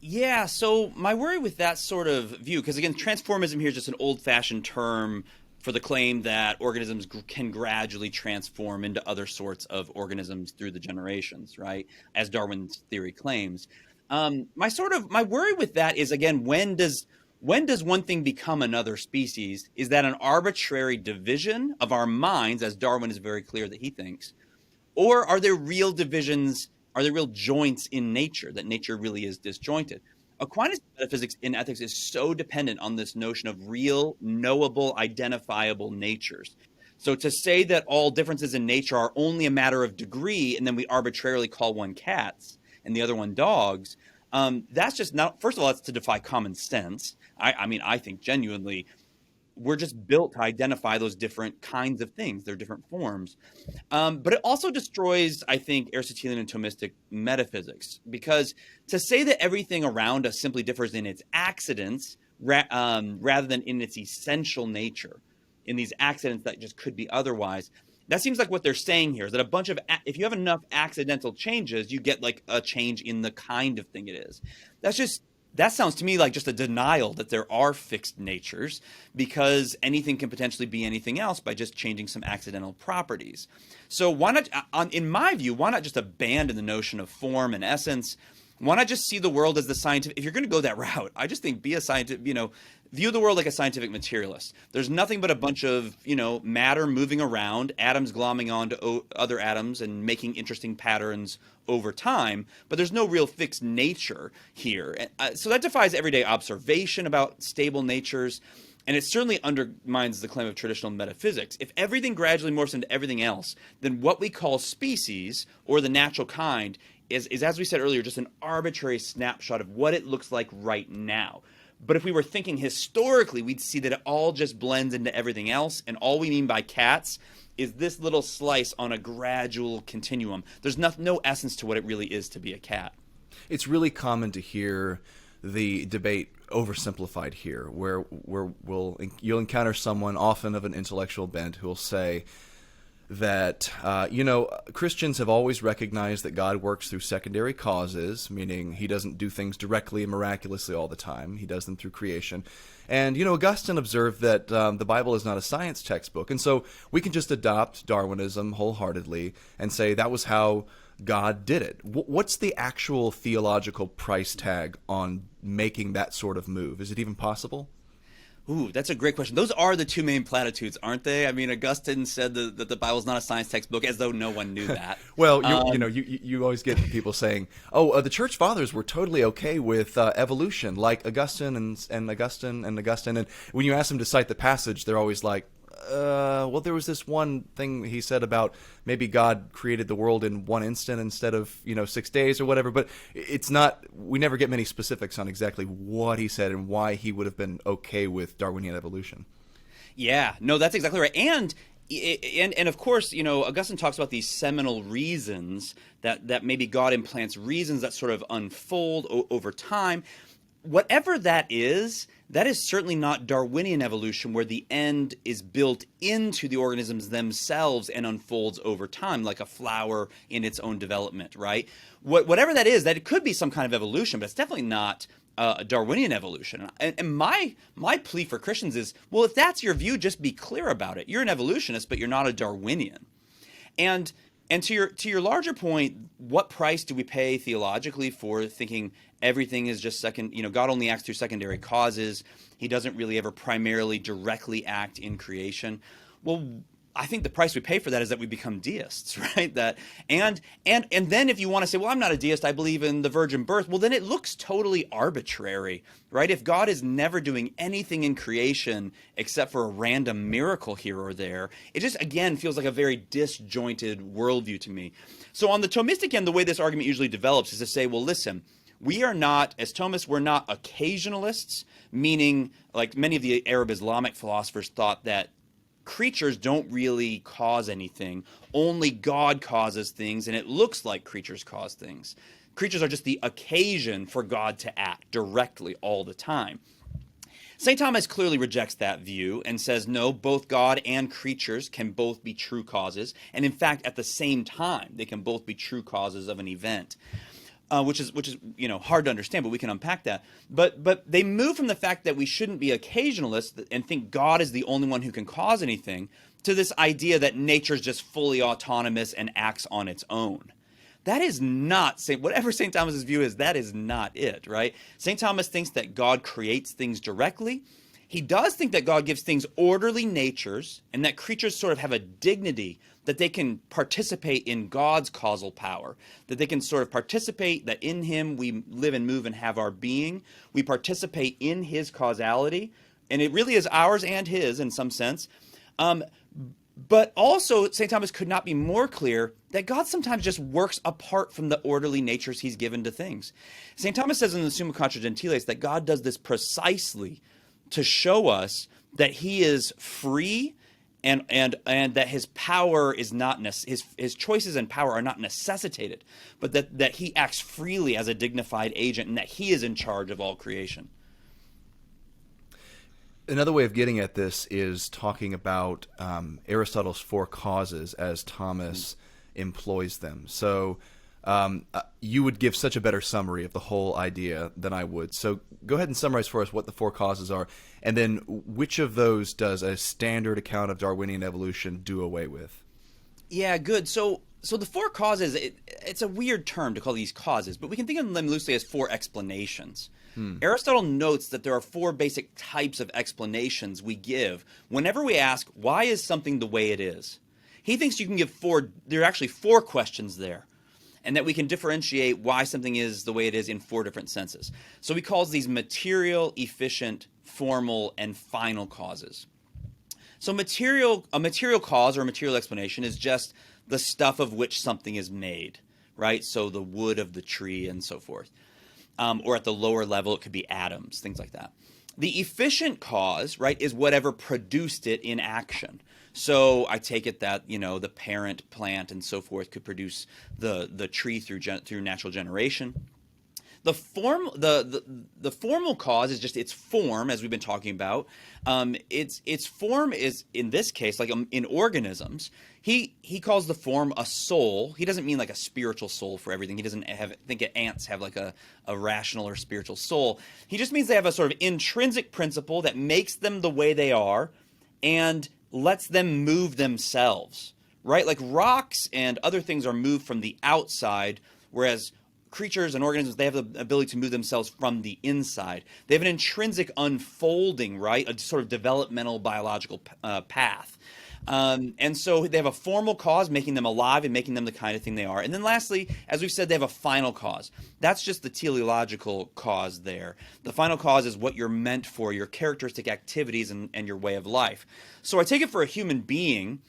Yeah, so my worry with that sort of view, because again, transformism here is just an old-fashioned term for the claim that organisms can gradually transform into other sorts of organisms through the generations, right? As Darwin's theory claims. My worry with that is, again, when does one thing become another species? Is that an arbitrary division of our minds, as Darwin is very clear that he thinks? Or are there real divisions? Are there real joints in nature, that nature really is disjointed? Aquinas' metaphysics in ethics is so dependent on this notion of real, knowable, identifiable natures. So to say that all differences in nature are only a matter of degree, and then we arbitrarily call one cats and the other one dogs, that's just not, first of all, that's to defy common sense. I mean, I think genuinely we're just built to identify those different kinds of things, their different forms. But it also destroys, I think, Aristotelian and Thomistic metaphysics, because to say that everything around us simply differs in its accidents rather than in its essential nature, in these accidents that just could be otherwise, that seems like what they're saying here is that if you have enough accidental changes, you get like a change in the kind of thing it is. That sounds to me like just a denial that there are fixed natures, because anything can potentially be anything else by just changing some accidental properties. So why not, in my view, why not just abandon the notion of form and essence? Why not just see the world as the scientific? If you're going to go that route, I just think be a scientific, view the world like a scientific materialist. There's nothing but a bunch of, matter moving around, atoms glomming onto other atoms and making interesting patterns over time, but there's no real fixed nature here. So that defies everyday observation about stable natures, and it certainly undermines the claim of traditional metaphysics. If everything gradually morphs into everything else, then what we call species, or the natural kind, is, as we said earlier, just an arbitrary snapshot of what it looks like right now. But if we were thinking historically, we'd see that it all just blends into everything else, and all we mean by cats is this little slice on a gradual continuum. There's no essence to what it really is to be a cat. It's really common to hear the debate oversimplified here, where you'll encounter someone often of an intellectual bent who will say that, Christians have always recognized that God works through secondary causes, meaning he doesn't do things directly and miraculously all the time. He does them through creation. And, Augustine observed that the Bible is not a science textbook. And so we can just adopt Darwinism wholeheartedly and say that was how God did it. What's the actual theological price tag on making that sort of move? Is it even possible? Ooh, that's a great question. Those are the two main platitudes, aren't they? I mean, Augustine said that the Bible's not a science textbook, as though no one knew that. Well, you always get people saying, the church fathers were totally okay with evolution, like Augustine and Augustine and Augustine. And when you ask them to cite the passage, they're always like, there was this one thing he said about maybe God created the world in one instant instead of 6 days or whatever, but it's not, we never get many specifics on exactly what he said and why he would have been okay with Darwinian evolution. Yeah, no, that's exactly right. And of course, Augustine talks about these seminal reasons that maybe God implants reasons that sort of unfold over time. Whatever that is certainly not Darwinian evolution, where the end is built into the organisms themselves and unfolds over time, like a flower in its own development, right? Whatever that is, that it could be some kind of evolution, but it's definitely not Darwinian evolution. And my plea for Christians is, well, if that's your view, just be clear about it. You're an evolutionist, but you're not a Darwinian. And to your larger point, what price do we pay theologically for thinking everything is just God only acts through secondary causes. He doesn't really ever primarily directly act in creation. Well, I think the price we pay for that is that we become deists, right? And then if you want to say, well, I'm not a deist, I believe in the virgin birth, well, then it looks totally arbitrary, right? If God is never doing anything in creation except for a random miracle here or there, it just, again, feels like a very disjointed worldview to me. So on the Thomistic end, the way this argument usually develops is to say, well, listen, we are not, as Thomists, we're not occasionalists, meaning like many of the Arab Islamic philosophers thought that creatures don't really cause anything. Only God causes things, and it looks like creatures cause things. Creatures are just the occasion for God to act directly all the time. St. Thomas clearly rejects that view and says, no, both God and creatures can both be true causes. And in fact, at the same time, they can both be true causes of an event. Which is hard to understand, but we can unpack that. But they move from the fact that we shouldn't be occasionalists and think God is the only one who can cause anything to this idea that nature is just fully autonomous and acts on its own. That is not whatever St. Thomas's view is. That is not it, right? St. Thomas thinks that God creates things directly. He does think that God gives things orderly natures and that creatures sort of have a dignity, that they can participate in God's causal power, that they can sort of participate, that in him we live and move and have our being. We participate in his causality, and it really is ours and his in some sense. But also, St. Thomas could not be more clear that God sometimes just works apart from the orderly natures he's given to things. St. Thomas says in the Summa Contra Gentiles that God does this precisely to show us that he is free and that his power is not his choices and power are not necessitated, but that he acts freely as a dignified agent and that he is in charge of all creation. Another way of getting at this is talking about Aristotle's four causes as Thomas employs them. So you would give such a better summary of the whole idea than I would. So go ahead and summarize for us what the four causes are, and then which of those does a standard account of Darwinian evolution do away with? Yeah, good. So the four causes, it's a weird term to call these causes, but we can think of them loosely as four explanations. Aristotle notes that there are four basic types of explanations we give whenever we ask, why is something the way it is? He thinks you can give there are actually four questions there, and that we can differentiate why something is the way it is in four different senses. So he calls these material, efficient, formal, and final causes. So a material cause or a material explanation is just the stuff of which something is made, right? So the wood of the tree and so forth. Or at the lower level, it could be atoms, things like that. The efficient cause, right, is whatever produced it in action. So I take it that, the parent plant and so forth could produce the tree through natural generation. The formal cause is just its form, as we've been talking about. Its form is, in this case, like in organisms, he calls the form a soul. He doesn't mean like a spiritual soul for everything. He doesn't think ants have like a rational or spiritual soul. He just means they have a sort of intrinsic principle that makes them the way they are and lets them move themselves, right? Like rocks and other things are moved from the outside, whereas creatures and organisms, they have the ability to move themselves from the inside. They have an intrinsic unfolding, right? A sort of developmental biological path. And so they have a formal cause making them alive and making them the kind of thing they are. And then lastly, as we've said, they have a final cause. That's just the teleological cause there. The final cause is what you're meant for, your characteristic activities and your way of life. So I take it for a human being,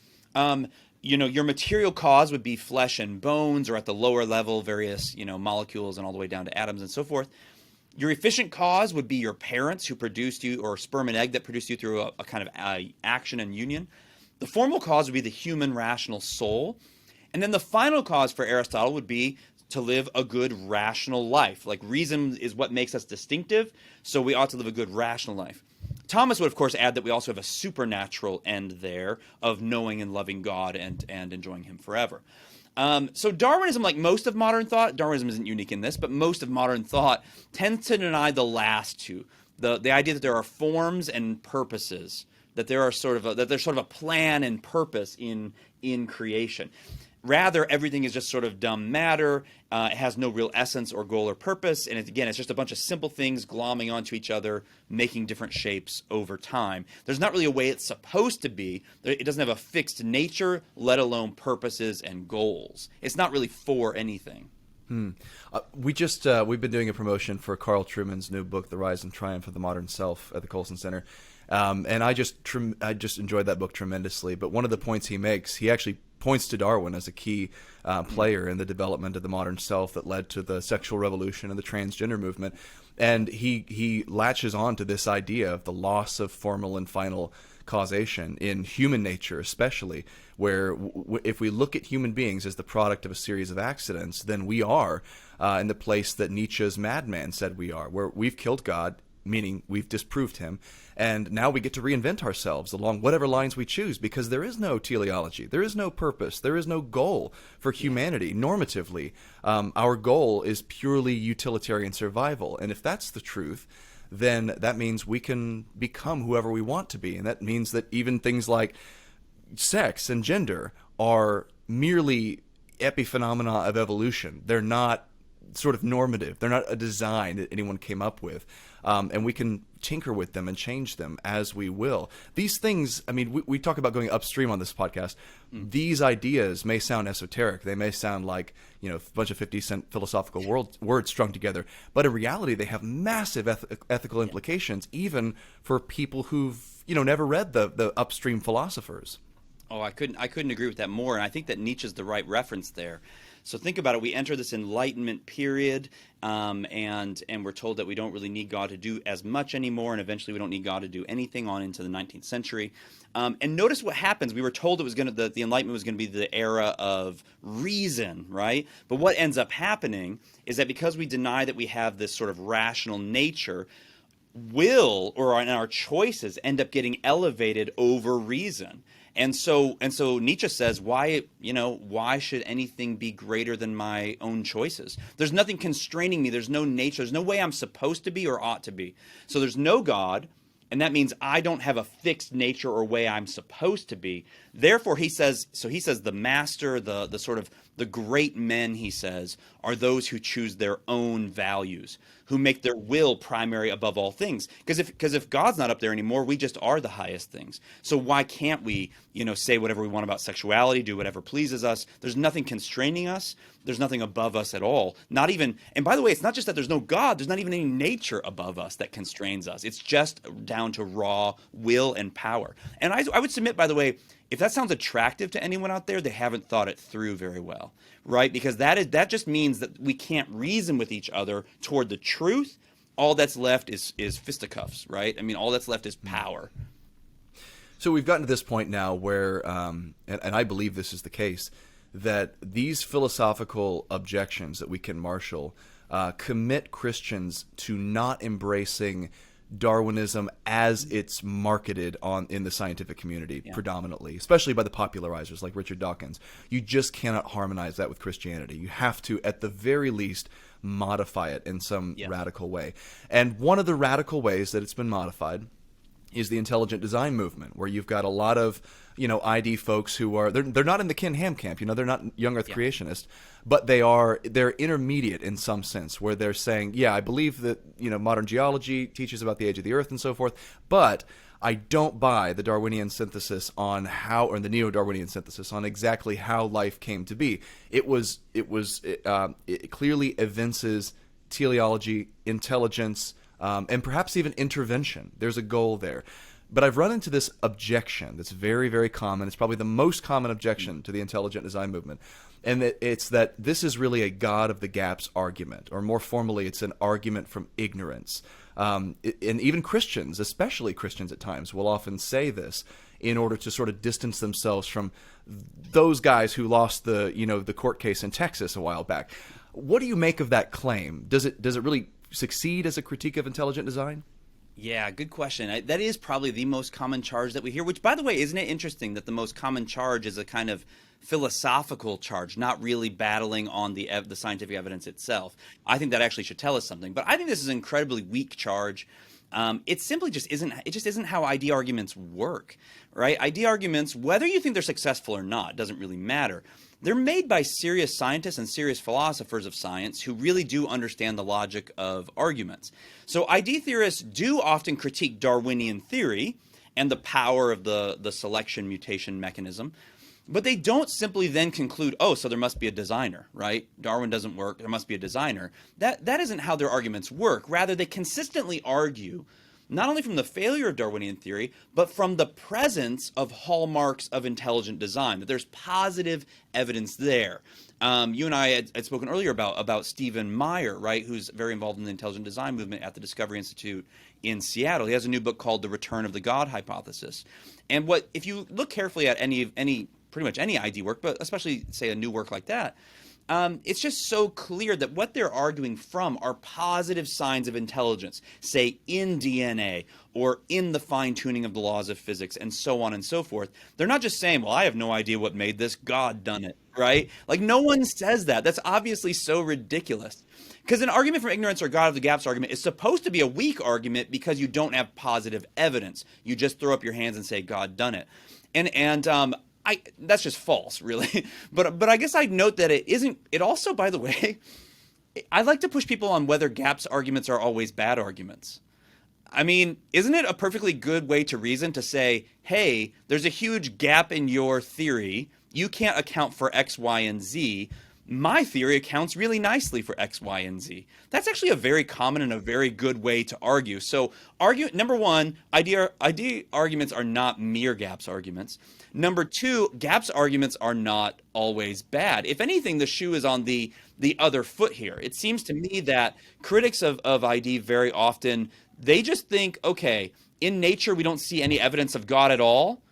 your material cause would be flesh and bones, or at the lower level, various, molecules and all the way down to atoms and so forth. Your efficient cause would be your parents who produced you, or sperm and egg that produced you through a kind of action and union. The formal cause would be the human rational soul. And then the final cause for Aristotle would be to live a good rational life. Like reason is what makes us distinctive, so we ought to live a good rational life. Thomas would, of course, add that we also have a supernatural end there of knowing and loving God and enjoying him forever. So Darwinism, like most of modern thought, Darwinism isn't unique in this, but most of modern thought tends to deny the last two. The idea that there are forms and purposes, that there's sort of a plan and purpose in creation. Rather, everything is just sort of dumb matter. It has no real essence or goal or purpose. And it's just a bunch of simple things glomming onto each other, making different shapes over time. There's not really a way it's supposed to be. It doesn't have a fixed nature, let alone purposes and goals. It's not really for anything. We've been doing a promotion for Carl Trueman's new book, The Rise and Triumph of the Modern Self, at the Colson Center. And I just enjoyed that book tremendously. But one of the points he makes, he actually points to Darwin as a key player in the development of the modern self that led to the sexual revolution and the transgender movement. And he latches on to this idea of the loss of formal and final causation in human nature, especially, where if we look at human beings as the product of a series of accidents, then we are in the place that Nietzsche's madman said we are, where we've killed God, meaning we've disproved him, and now we get to reinvent ourselves along whatever lines we choose, because there is no teleology, there is no purpose, there is no goal for humanity normatively. Our goal is purely utilitarian survival, and if that's the truth, then that means we can become whoever we want to be, and that means that even things like sex and gender are merely epiphenomena of evolution. They're not sort of normative. They're not a design that anyone came up with. And we can tinker with them and change them as we will. These things, I mean, we talk about going upstream on this podcast. These ideas may sound esoteric. They may sound like, a bunch of 50-cent philosophical words strung together. But in reality, they have massive ethical implications, even for people who've, never read the upstream philosophers. Oh, I couldn't agree with that more, and I think that Nietzsche's the right reference there. So think about it. We enter this Enlightenment period, and we're told that we don't really need God to do as much anymore, and eventually we don't need God to do anything on into the 19th century. And notice what happens. We were told it was the Enlightenment was going to be the era of reason, right? But what ends up happening is that because we deny that we have this sort of rational nature, will or our choices end up getting elevated over reason. And so Nietzsche says, why should anything be greater than my own choices? There's nothing constraining me. There's no nature. There's no way I'm supposed to be or ought to be. So there's no God, and that means I don't have a fixed nature or way I'm supposed to be. Therefore, he says the master, the sort of the great men, he says, are those who choose their own values, who make their will primary above all things. Because if God's not up there anymore, we just are the highest things. So why can't we, say whatever we want about sexuality, do whatever pleases us? There's nothing constraining us. There's nothing above us at all. Not even, and by the way, it's not just that there's no God. There's not even any nature above us that constrains us. It's just down to raw will and power. And I would submit, by the way, if that sounds attractive to anyone out there, they haven't thought it through very well, right? Because that just means that we can't reason with each other toward the truth. All that's left is fisticuffs, right? I mean, all that's left is power. So we've gotten to this point now where, and I believe this is the case, that these philosophical objections that we can marshal commit Christians to not embracing Darwinism as it's marketed in the scientific community predominantly, especially by the popularizers like Richard Dawkins. You just cannot harmonize that with Christianity. You have to, at the very least, modify it in some radical way. And one of the radical ways that it's been modified is the intelligent design movement, where you've got a lot of ID folks who are they're not in the Ken Ham camp, they're not young Earth creationists, but they're intermediate in some sense, where they're saying, I believe that modern geology teaches about the age of the Earth and so forth, but I don't buy the Darwinian synthesis on how, or the neo-Darwinian synthesis on exactly how life came to be. It clearly evinces teleology, intelligence, and perhaps even intervention. There's a goal there. But I've run into this objection that's very, very common. It's probably the most common objection to the intelligent design movement. And it's that this is really a God of the gaps argument, or more formally, it's an argument from ignorance. And even Christians, especially Christians at times, will often say this in order to sort of distance themselves from those guys who lost the court case in Texas a while back. What do you make of that claim? Does it really succeed as a critique of intelligent design? Yeah, good question. That is probably the most common charge that we hear, which, by the way, isn't it interesting that the most common charge is a kind of philosophical charge, not really battling on the scientific evidence itself? I think that actually should tell us something. But I think this is an incredibly weak charge. It simply just isn't how ID arguments work, right? ID arguments, whether you think they're successful or not, doesn't really matter. They're made by serious scientists and serious philosophers of science who really do understand the logic of arguments. So ID theorists do often critique Darwinian theory and the power of the selection mutation mechanism, but they don't simply then conclude, so there must be a designer, right? Darwin doesn't work, there must be a designer. That isn't how their arguments work. Rather, they consistently argue not only from the failure of Darwinian theory, but from the presence of hallmarks of intelligent design, that there's positive evidence there. You and I had spoken earlier about Stephen Meyer, right, who's very involved in the intelligent design movement at the Discovery Institute in Seattle. He has a new book called The Return of the God Hypothesis. And if you look carefully at pretty much any ID work, but especially, say, a new work like that, it's just so clear that what they're arguing from are positive signs of intelligence, say in DNA or in the fine-tuning of the laws of physics and so on and so forth. They're not just saying, well, I have no idea what made this, God done it, right? Like, no one says that. That's obviously so ridiculous. Because an argument from ignorance or God of the gaps argument is supposed to be a weak argument because you don't have positive evidence. You just throw up your hands and say, God done it. That's just false, really. But I guess I'd note that it isn't. It also, by the way, I like to push people on whether gaps arguments are always bad arguments. I mean, isn't it a perfectly good way to reason to say, hey, there's a huge gap in your theory. You can't account for X, Y, and Z. My theory accounts really nicely for X, Y, and Z. That's actually a very common and a very good way to argue. So number one, idea arguments are not mere gaps arguments. Number two, gaps arguments are not always bad. If anything, the shoe is on the other foot here. It seems to me that critics of ID very often, they just think, okay, in nature we don't see any evidence of God at all,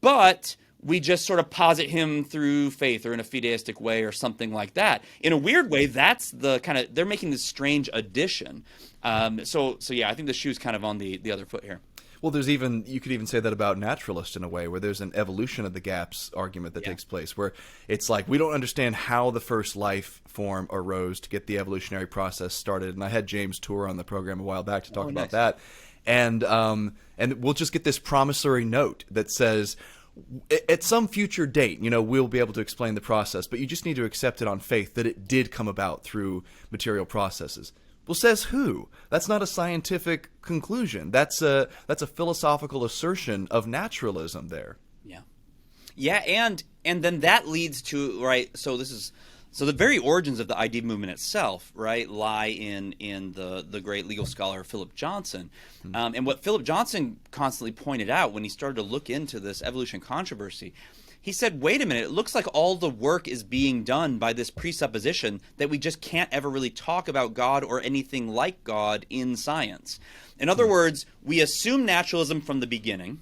but we just sort of posit him through faith or in a fideistic way or something like that. In a weird way, that's the kind of, they're making this strange addition. So yeah, I think the shoe's kind of on the other foot here. Well, you could even say that about naturalists in a way, where there's an evolution of the gaps argument that takes place, where it's like, we don't understand how the first life form arose to get the evolutionary process started. And I had James Tour on the program a while back to talk about that. And we'll just get this promissory note that says, at some future date, we'll be able to explain the process, but you just need to accept it on faith that it did come about through material processes. Well, says who? That's not a scientific conclusion. That's a philosophical assertion of naturalism there. Yeah, and then that leads to, right, so the very origins of the ID movement itself, right, lie in the great legal scholar Philip Johnson. And what Philip Johnson constantly pointed out when he started to look into this evolution controversy, he said, wait a minute, it looks like all the work is being done by this presupposition that we just can't ever really talk about God or anything like God in science. In other words, we assume naturalism from the beginning,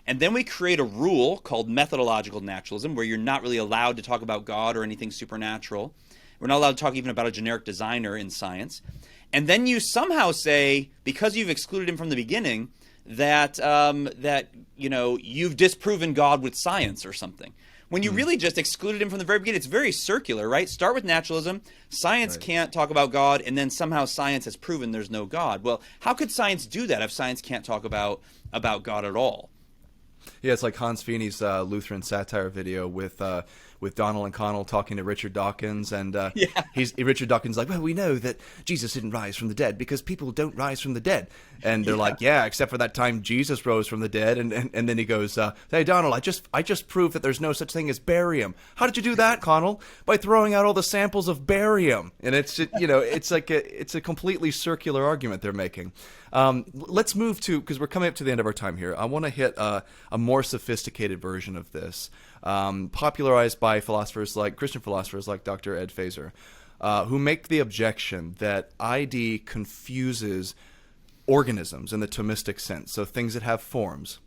and then we create a rule called methodological naturalism, where you're not really allowed to talk about God or anything supernatural. We're not allowed to talk even about a generic designer in science. And then you somehow say, because you've excluded him from the beginning, that you've disproven God with science or something. When you really just excluded him from the very beginning, it's very circular, right? Start with naturalism, science can't talk about God, and then somehow science has proven there's no God. Well, how could science do that if science can't talk about God at all? Yeah, it's like Hans Feeney's Lutheran satire video with Donald and Connell talking to Richard Dawkins, and Richard Dawkins like, well, we know that Jesus didn't rise from the dead because people don't rise from the dead, and they're like, yeah, except for that time Jesus rose from the dead, and then he goes, hey Donald, I just proved that there's no such thing as barium. How did you do that, Connell? By throwing out all the samples of barium, and it's it's a completely circular argument they're making. Let's move to, because we're coming up to the end of our time here, I want to hit a more sophisticated version of this, popularized by Christian philosophers like Dr. Ed Feser, who make the objection that ID confuses organisms in the Thomistic sense, so things that have forms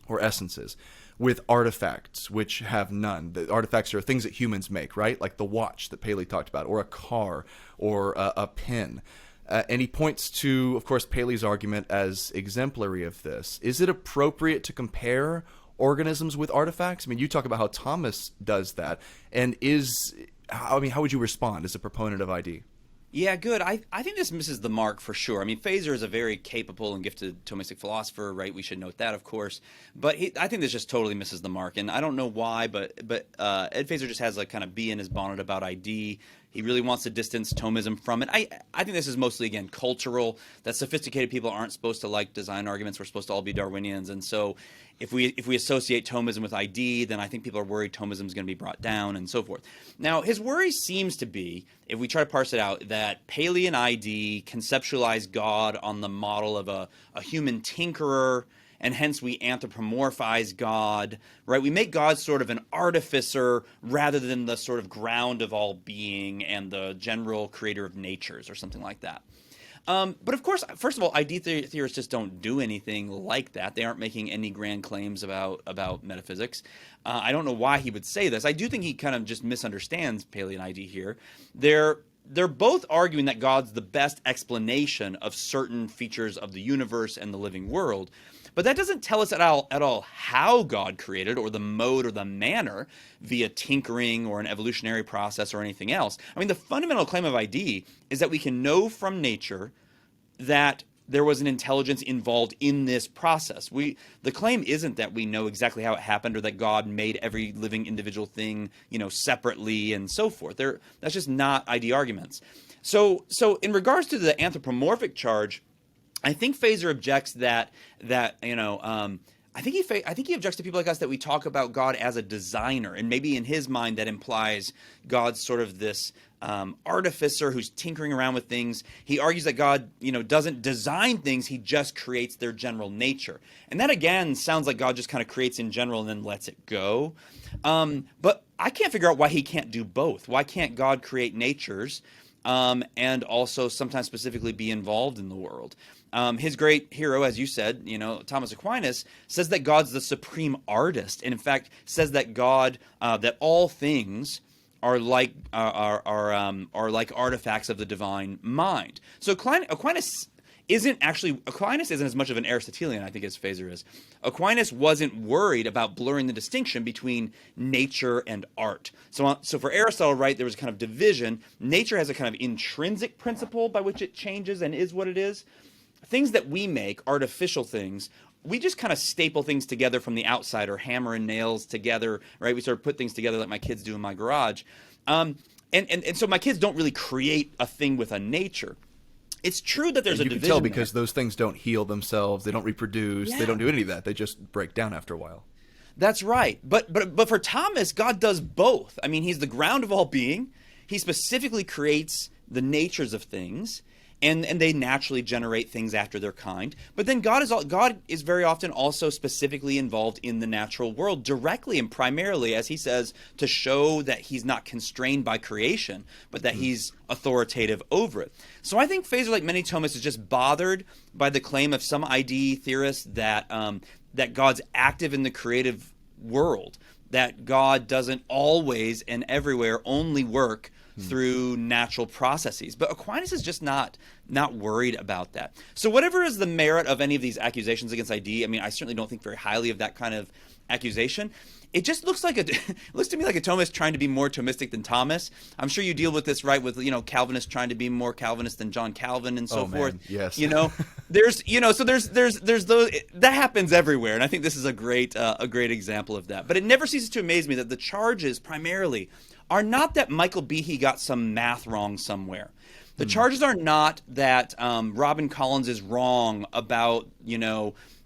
or essences, with artifacts which have none. The artifacts are things that humans make, right? Like the watch that Paley talked about, or a car, or a pen. And he points to, of course, Paley's argument as exemplary of this. Is it appropriate to compare organisms with artifacts? I mean, you talk about how Thomas does that. And how would you respond as a proponent of ID? Yeah, good. I think this misses the mark for sure. I mean, Feser is a very capable and gifted Thomistic philosopher, right? We should note that, of course. But I think this just totally misses the mark. And I don't know why, but Ed Feser just has like kind of bee in his bonnet about ID. He really wants to distance Thomism from it. I think this is mostly, again, cultural, that sophisticated people aren't supposed to like design arguments. We're supposed to all be Darwinians. And so if we associate Thomism with ID, then I think people are worried Thomism is going to be brought down and so forth. Now, his worry seems to be, if we try to parse it out, that Paley and ID conceptualize God on the model of a human tinkerer and hence we anthropomorphize God, right? We make God sort of an artificer rather than the sort of ground of all being and the general creator of natures or something like that. But of course, first of all, ID theorists just don't do anything like that. They aren't making any grand claims about metaphysics. I don't know why he would say this. I do think he kind of just misunderstands Paley and ID here. They're both arguing that God's the best explanation of certain features of the universe and the living world. But that doesn't tell us at all how God created, or the mode or the manner via tinkering or an evolutionary process or anything else. I mean, the fundamental claim of ID is that we can know from nature that there was an intelligence involved in this process. The claim isn't that we know exactly how it happened or that God made every living individual thing, separately and so forth. That's just not ID arguments. So in regards to the anthropomorphic charge, I think Fazer objects that I think he objects to people like us that we talk about God as a designer, and maybe in his mind that implies God's sort of this artificer who's tinkering around with things. He argues that God, doesn't design things; he just creates their general nature, and that again sounds like God just kind of creates in general and then lets it go. But I can't figure out why he can't do both. Why can't God create natures and also sometimes specifically be involved in the world? His great hero, as you said, Thomas Aquinas, says that God's the supreme artist, and in fact says that God, that all things are like artifacts of the divine mind. So Aquinas isn't as much of an Aristotelian, I think, as Fazer is. Aquinas wasn't worried about blurring the distinction between nature and art. So for Aristotle, right, there was a kind of division. Nature has a kind of intrinsic principle by which it changes and is what it is. Things that we make, artificial things, we just kind of staple things together from the outside, or hammer and nails together, right? We sort of put things together like my kids do in my garage. And so my kids don't really create a thing with a nature. It's true that there's a division. You can tell because those things don't heal themselves, they don't reproduce, they don't do any of that. They just break down after a while. That's right. But for Thomas, God does both. I mean, he's the ground of all being. He specifically creates the natures of things. And they naturally generate things after their kind. But then God is very often also specifically involved in the natural world directly and primarily, as he says, to show that he's not constrained by creation, but that he's authoritative over it. So I think Fazer, like many Thomists, is just bothered by the claim of some ID theorists that God's active in the creative world, that God doesn't always and everywhere only work through natural processes. But Aquinas is just not worried about that. So whatever is the merit of any of these accusations against ID, I mean, I certainly don't think very highly of that kind of accusation. It just looks to me like a Thomist trying to be more Thomistic than Thomas. I'm sure you deal with this, right, with Calvinists trying to be more Calvinist than John Calvin and so forth. Man, yes. There's those that happens everywhere, and I think this is a great example of that. But it never ceases to amaze me that the charges primarily are not that Michael Behe got some math wrong somewhere. The charges are not that Robin Collins is wrong about,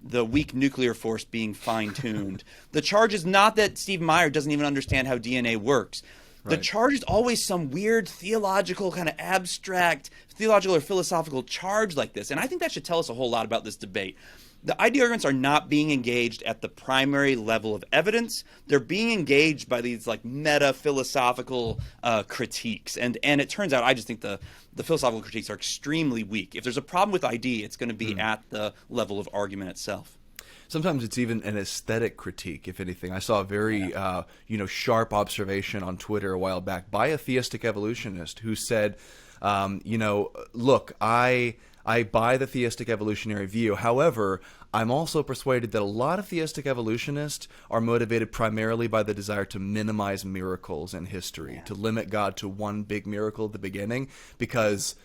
the weak nuclear force being fine-tuned. The charge is not that Steve Meyer doesn't even understand how DNA works. The charge is always some weird theological, kind of abstract, theological or philosophical charge like this. And I think that should tell us a whole lot about this debate. The ID arguments are not being engaged at the primary level of evidence. They're being engaged by these like meta-philosophical critiques. And it turns out I just think the philosophical critiques are extremely weak. If there's a problem with ID, it's going to be at the level of argument itself. Sometimes it's even an aesthetic critique, if anything. I saw a very sharp observation on Twitter a while back by a theistic evolutionist who said, look, I buy the theistic evolutionary view. However, I'm also persuaded that a lot of theistic evolutionists are motivated primarily by the desire to minimize miracles in history, to limit God to one big miracle at the beginning, because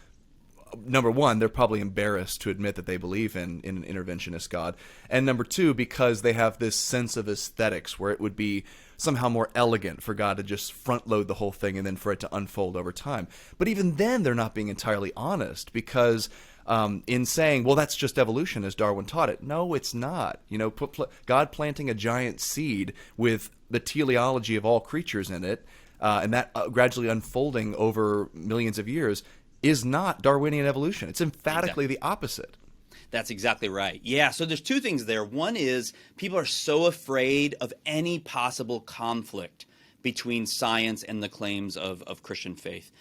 number one, they're probably embarrassed to admit that they believe in an interventionist God. And number two, because they have this sense of aesthetics where it would be somehow more elegant for God to just front load the whole thing and then for it to unfold over time. But even then, they're not being entirely honest, because in saying, well, that's just evolution as Darwin taught it. No, it's not. God planting a giant seed with the teleology of all creatures in it, and that gradually unfolding over millions of years, is not Darwinian evolution. It's emphatically the opposite. That's exactly right. Yeah, so there's two things there. One is people are so afraid of any possible conflict between science and the claims of Christian faith.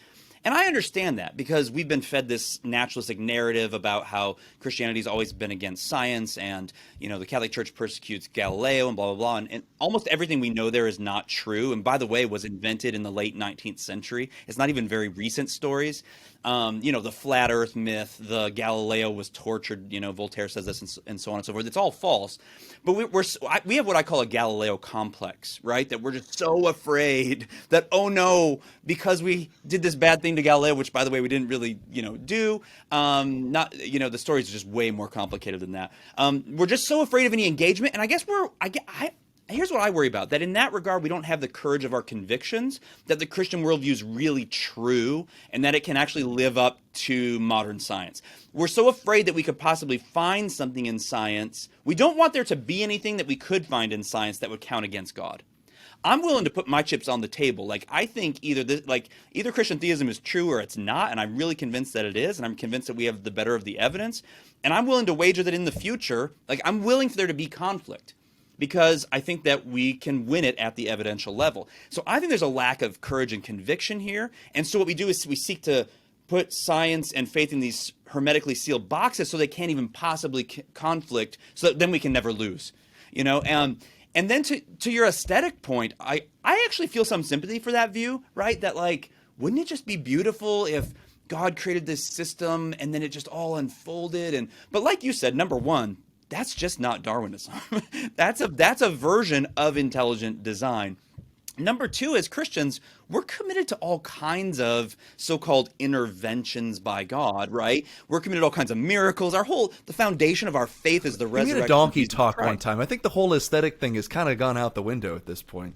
And I understand that because we've been fed this naturalistic narrative about how Christianity's always been against science, and the Catholic Church persecutes Galileo and blah, blah, blah. And almost everything we know there is not true. And by the way, was invented in the late 19th century. It's not even very recent stories. The flat earth myth, the Galileo was tortured, Voltaire says this, and so on and so forth. It's all false. But we have what I call a Galileo complex, right? That we're just so afraid that, oh no, because we did this bad thing to Galileo, which by the way we didn't really, do. The stories are just way more complicated than that. We're just so afraid of any engagement, and I guess here's what I worry about, that in that regard, we don't have the courage of our convictions, that the Christian worldview is really true, and that it can actually live up to modern science. We're so afraid that we could possibly find something in science. We don't want there to be anything that we could find in science that would count against God. I'm willing to put my chips on the table. I think either Christian theism is true or it's not, and I'm really convinced that it is, and I'm convinced that we have the better of the evidence, and I'm willing to wager that in the future, I'm willing for there to be conflict, because I think that we can win it at the evidential level. So I think there's a lack of courage and conviction here. And so what we do is we seek to put science and faith in these hermetically sealed boxes so they can't even possibly conflict, so that then we can never lose. And then to your aesthetic point, I actually feel some sympathy for that view, right? That wouldn't it just be beautiful if God created this system and then it just all unfolded? But like you said, number one, that's just not Darwinism. That's a version of intelligent design. Number two, as Christians, we're committed to all kinds of so-called interventions by God, right? We're committed to all kinds of miracles. The foundation of our faith is the resurrection. We had a donkey talk one time. I think the whole aesthetic thing has kind of gone out the window at this point.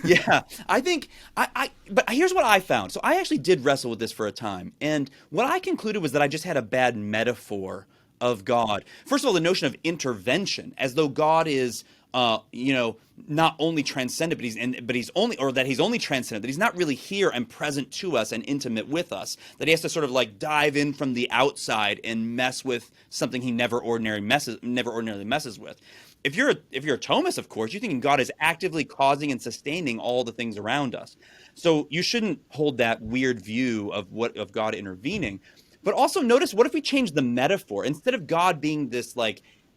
Yeah, I think but here's what I found. So I actually did wrestle with this for a time. And what I concluded was that I just had a bad metaphor of God. First of all, the notion of intervention, as though God is, not only transcendent, but he's only transcendent, that he's not really here and present to us and intimate with us, that he has to sort of dive in from the outside and mess with something he never ordinarily messes with. If you're a Thomist, of course, you're thinking God is actively causing and sustaining all the things around us. So you shouldn't hold that weird view of God intervening. But also notice, what if we change the metaphor? Instead of God being this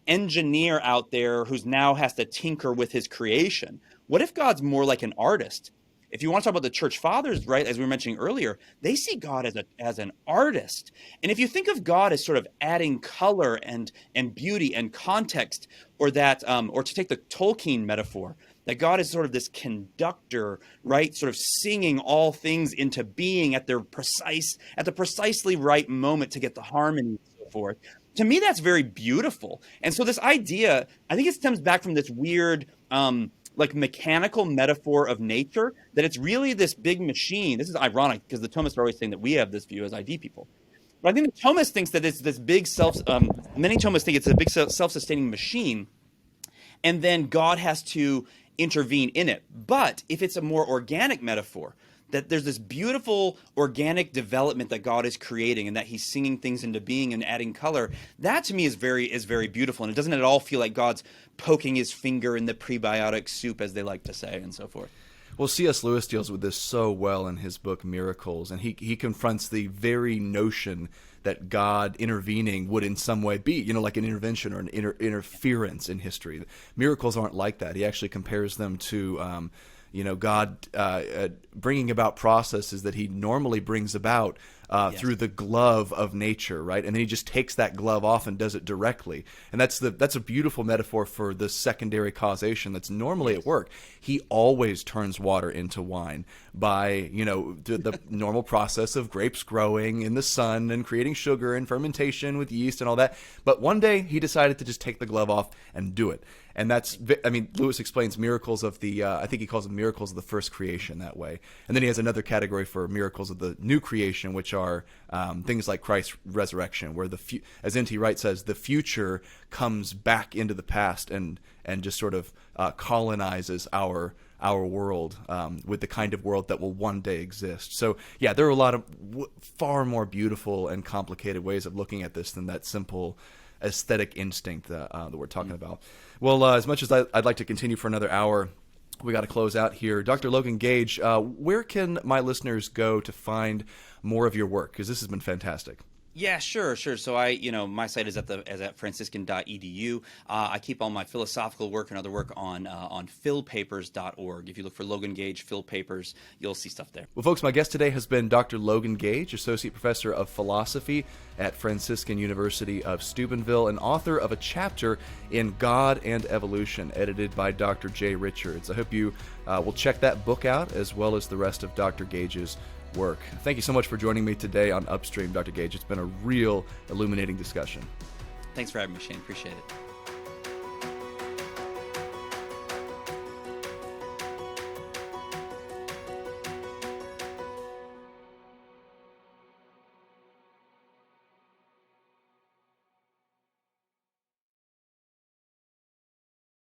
engineer out there who's now has to tinker with his creation, what if God's more like an artist? If you want to talk about the church fathers, right, as we were mentioning earlier, they see God as an artist. And if you think of God as sort of adding color and beauty and context, or to take the Tolkien metaphor, that God is sort of this conductor, right? Sort of singing all things into being at the precisely right moment to get the harmony and so forth. To me, that's very beautiful. And so this idea, I think it stems back from this weird, mechanical metaphor of nature, that it's really this big machine. This is ironic because the Thomists are always saying that we have this view as ID people. But I think the Thomist thinks that it's this big many Thomists think it's a big self-sustaining machine, and then God has to intervene in it. But if it's a more organic metaphor, that there's this beautiful organic development that God is creating, and that he's singing things into being and adding color, that to me is very beautiful. And it doesn't at all feel like God's poking his finger in the prebiotic soup, as they like to say, and so forth. Well, C.S. Lewis deals with this so well in his book Miracles, and he confronts the very notion that God intervening would in some way be, like an intervention or an interference in history. Miracles aren't like that. He actually compares them to God bringing about processes that he normally brings about through the glove of nature, right? And then he just takes that glove off and does it directly. And that's a beautiful metaphor for the secondary causation that's normally at work. He always turns water into wine by, the normal process of grapes growing in the sun and creating sugar and fermentation with yeast and all that. But one day he decided to just take the glove off and do it. And Lewis explains miracles of I think he calls them miracles of the first creation that way. And then he has another category for miracles of the new creation, which are things like Christ's resurrection, where as N.T. Wright says, the future comes back into the past and just sort of colonizes our our world with the kind of world that will one day exist. So, yeah, there are a lot of far more beautiful and complicated ways of looking at this than that simple aesthetic instinct that we're talking about. Well, as much as I'd like to continue for another hour, we got to close out here. Dr. Logan Gage, where can my listeners go to find more of your work? Because this has been fantastic. Yeah, sure. So my site is at franciscan.edu. I keep all my philosophical work and other work on philpapers.org. If you look for Logan Gage Phil Papers, you'll see stuff there. Well, folks, my guest today has been Dr. Logan Gage, Associate Professor of Philosophy at Franciscan University of Steubenville, and author of a chapter in God and Evolution, edited by Dr. Jay Richards. I hope you will check that book out, as well as the rest of Dr. Gage's work. Thank you so much for joining me today on Upstream, Dr. Gage. It's been a real illuminating discussion. Thanks for having me, Shane. Appreciate it.